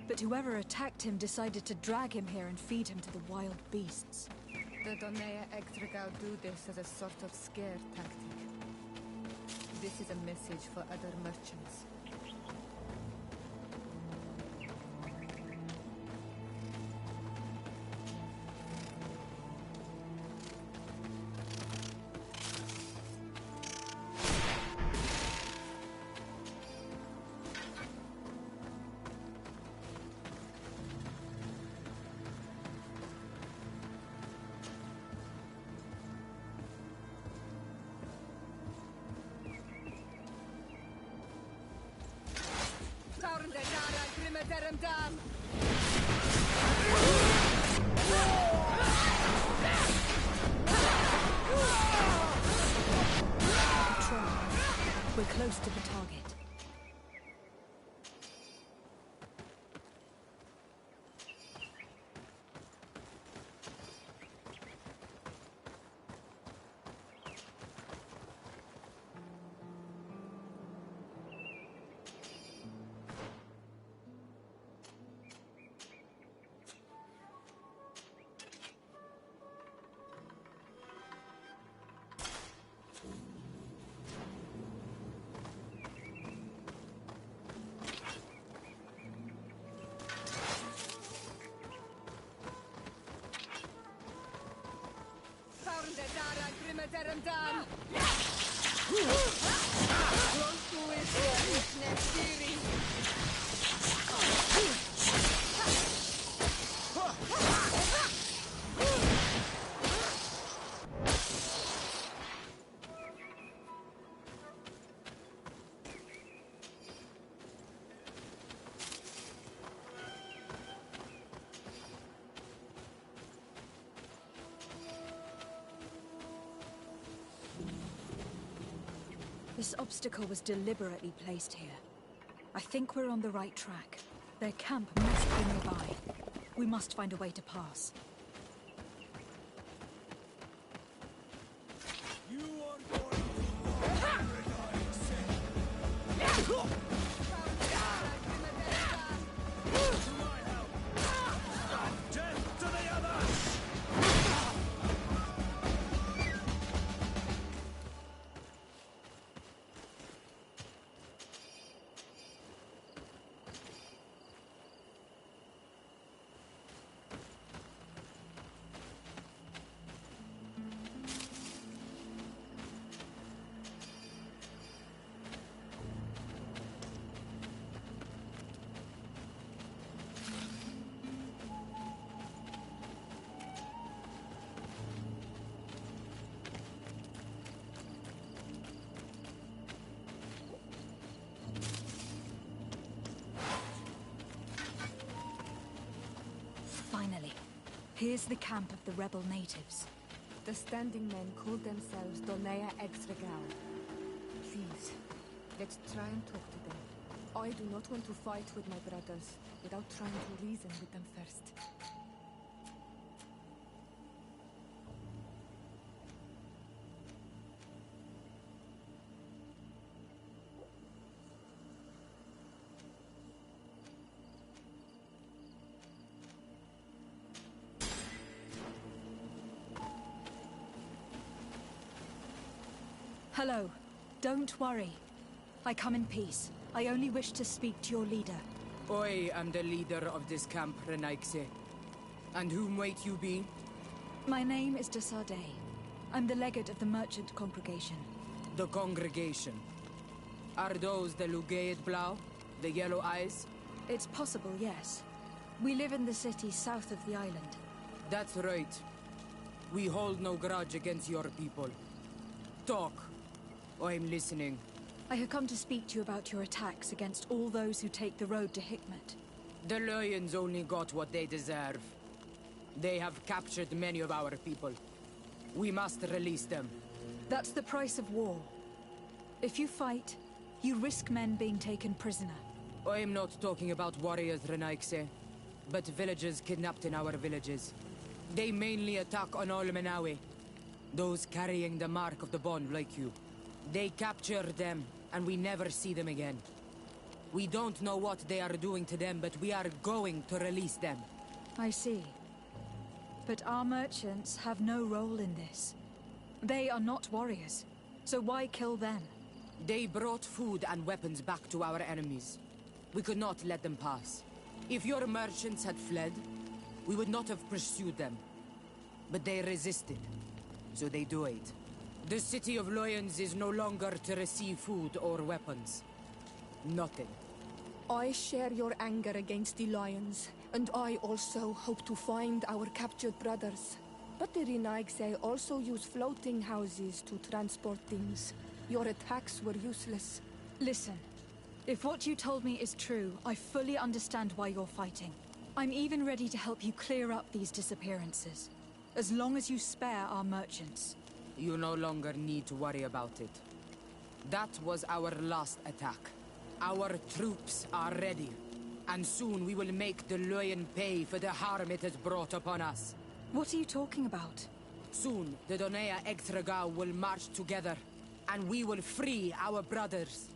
but whoever attacked him decided to drag him here and feed him to the wild beasts. The Donea Extragal do this as a sort of scare tactic. This is a message for other merchants. We're close to the target. This obstacle was deliberately placed here. I think we're on the right track. Their camp must be nearby. We must find a way to pass. Finally, here's the camp of the rebel natives. The standing men call themselves Donea Extragal. Please, let's try and talk to them. I do not want to fight with my brothers without trying to reason with them first. Hello. Don't worry. I come in peace. I only wish to speak to your leader. I am the leader of this camp, Renaikse. And whom might you be? My name is de Sardet. I'm the legate of the merchant congregation. The congregation? Are those the Lugaid Blau? The yellow eyes? It's possible, yes. We live in the city south of the island. That's right. We hold no grudge against your people. Talk. I'm listening. I have come to speak to you about your attacks against all those who take the road to Hikmet. The Lions only got what they deserve. They have captured many of our people. We must release them. That's the price of war. If you fight, you risk men being taken prisoner. I'm not talking about warriors, Renaikse, but villagers kidnapped in our villages. They mainly attack on Olmenawi, those carrying the mark of the bond like you. They capture them, and we never see them again. We don't know what they are doing to them, but we are going to release them. I see. But our merchants have no role in this. They are not warriors, so why kill them? They brought food and weapons back to our enemies. We could not let them pass. If your merchants had fled, we would not have pursued them. But they resisted, so they died. The city of Loyans is no longer to receive food or weapons. Nothing. I share your anger against the Lions, and I also hope to find our captured brothers. But the Renaigse also use floating houses to transport things. Your attacks were useless. Listen, if what you told me is true, I fully understand why you're fighting. I'm even ready to help you clear up these disappearances, as long as you spare our merchants. You no longer need to worry about it. That was our last attack. Our troops are ready, and soon we will make the Loyan pay for the harm it has brought upon us. What are you talking about? Soon, the Donea Extragao will march together, and we will free our brothers.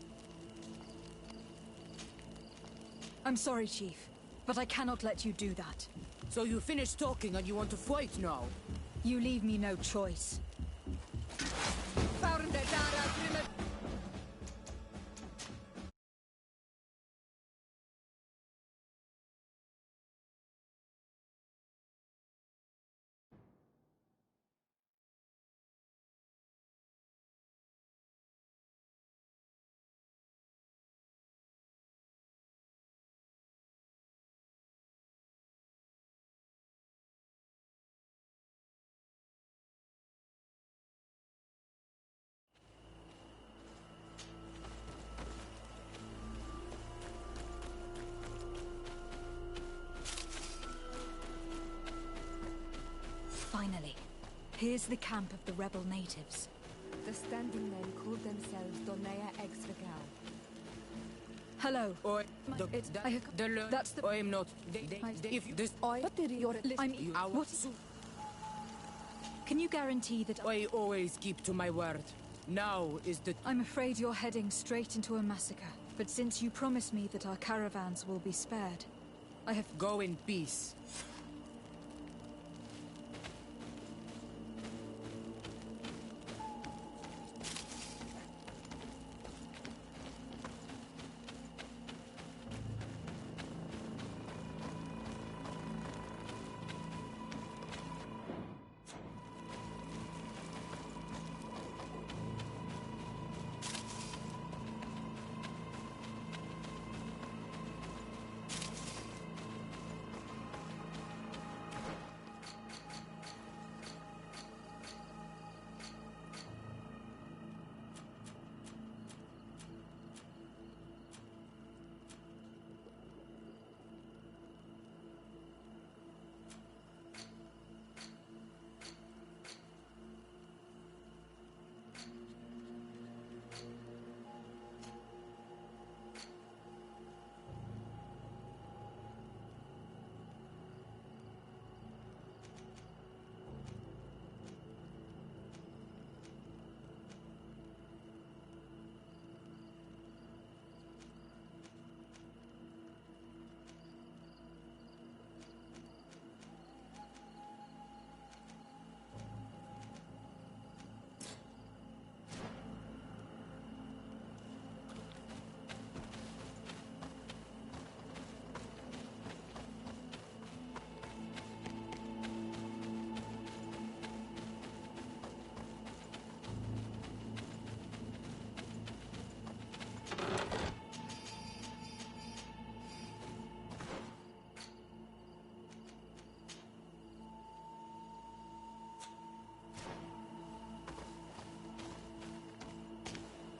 I'm sorry, Chief, but I cannot let you do that. So you finished talking and you want to fight now? You leave me no choice. Finally, here's the camp of the rebel natives. The standing men call themselves Donea Extragao. Hello. That's the... I'm not... If this... Can you guarantee that... I always keep to my word. Now is the... I'm afraid you're heading straight into a massacre. But since you promised me that our caravans will be spared, I have... Go in peace.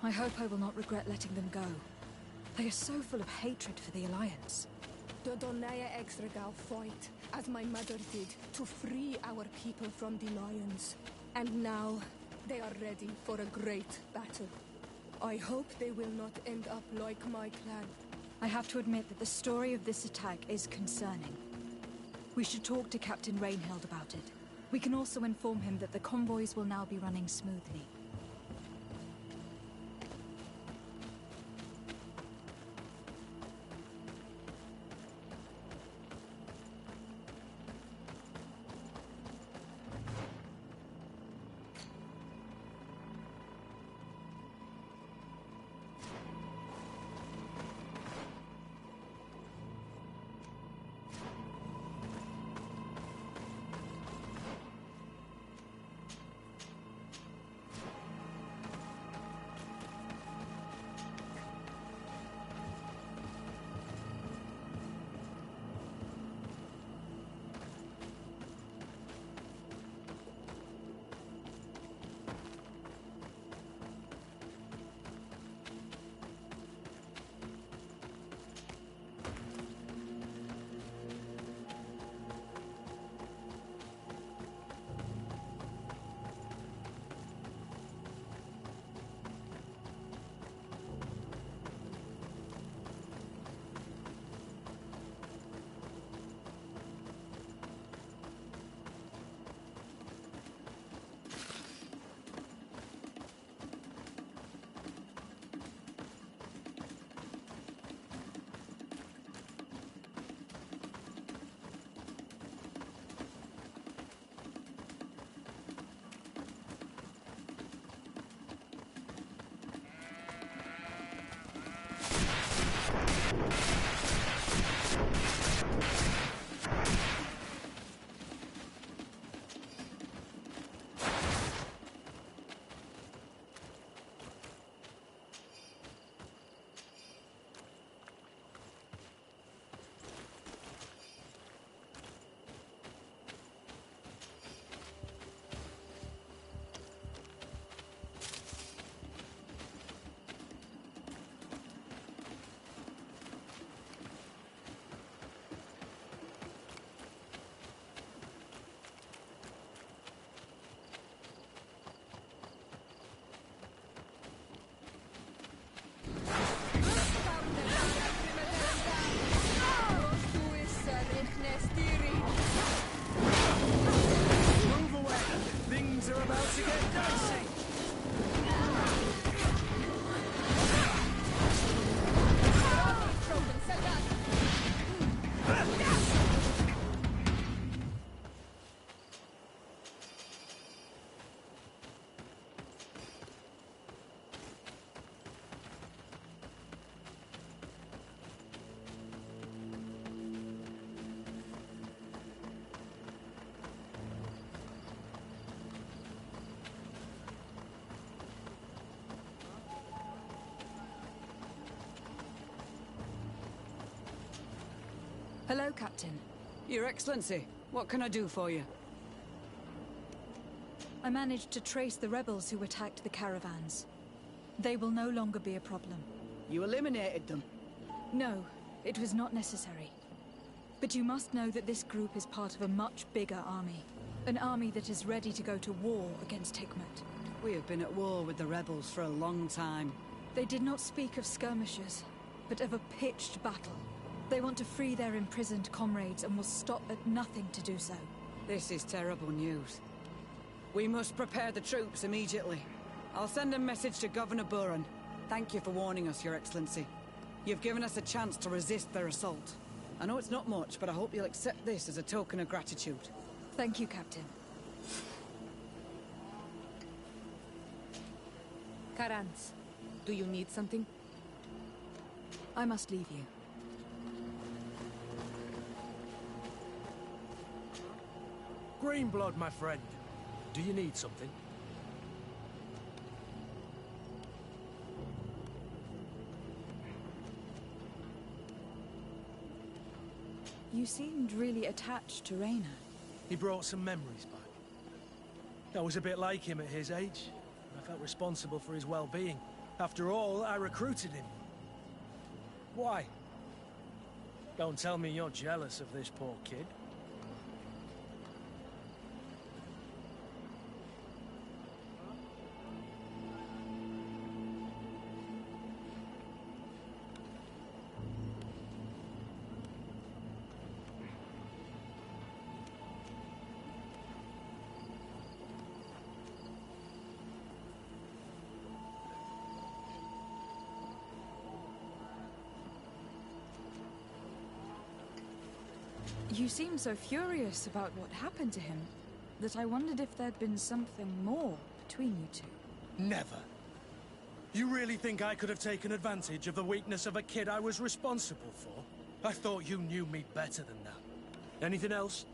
I hope I will not regret letting them go. They are so full of hatred for the Alliance. The Donea Extragao fight, as my mother did, to free our people from the Lions. And now, they are ready for a great battle. I hope they will not end up like my clan. I have to admit that the story of this attack is concerning. We should talk to Captain Rainhild about it. We can also inform him that the convoys will now be running smoothly. Things are about to get dicey! Hello, Captain. Your Excellency, what can I do for you? I managed to trace the rebels who attacked the caravans. They will no longer be a problem. You eliminated them? No, it was not necessary. But you must know that this group is part of a much bigger army. An army that is ready to go to war against Hikmet. We have been at war with the rebels for a long time. They did not speak of skirmishes, but of a pitched battle. They want to free their imprisoned comrades and will stop at nothing to do so. This is terrible news. We must prepare the troops immediately. I'll send a message to Governor Buran. Thank you for warning us, Your Excellency. You've given us a chance to resist their assault. I know it's not much, but I hope you'll accept this as a token of gratitude. Thank you, Captain. Karans, do you need something? I must leave you. Greenblood, my friend. Do you need something? You seemed really attached to Raina. He brought some memories back. I was a bit like him at his age. I felt responsible for his well-being. After all, I recruited him. Why? Don't tell me you're jealous of this poor kid. You seemed so furious about what happened to him, that I wondered if there'd been something more between you two. Never. You really think I could have taken advantage of the weakness of a kid I was responsible for? I thought you knew me better than that. Anything else?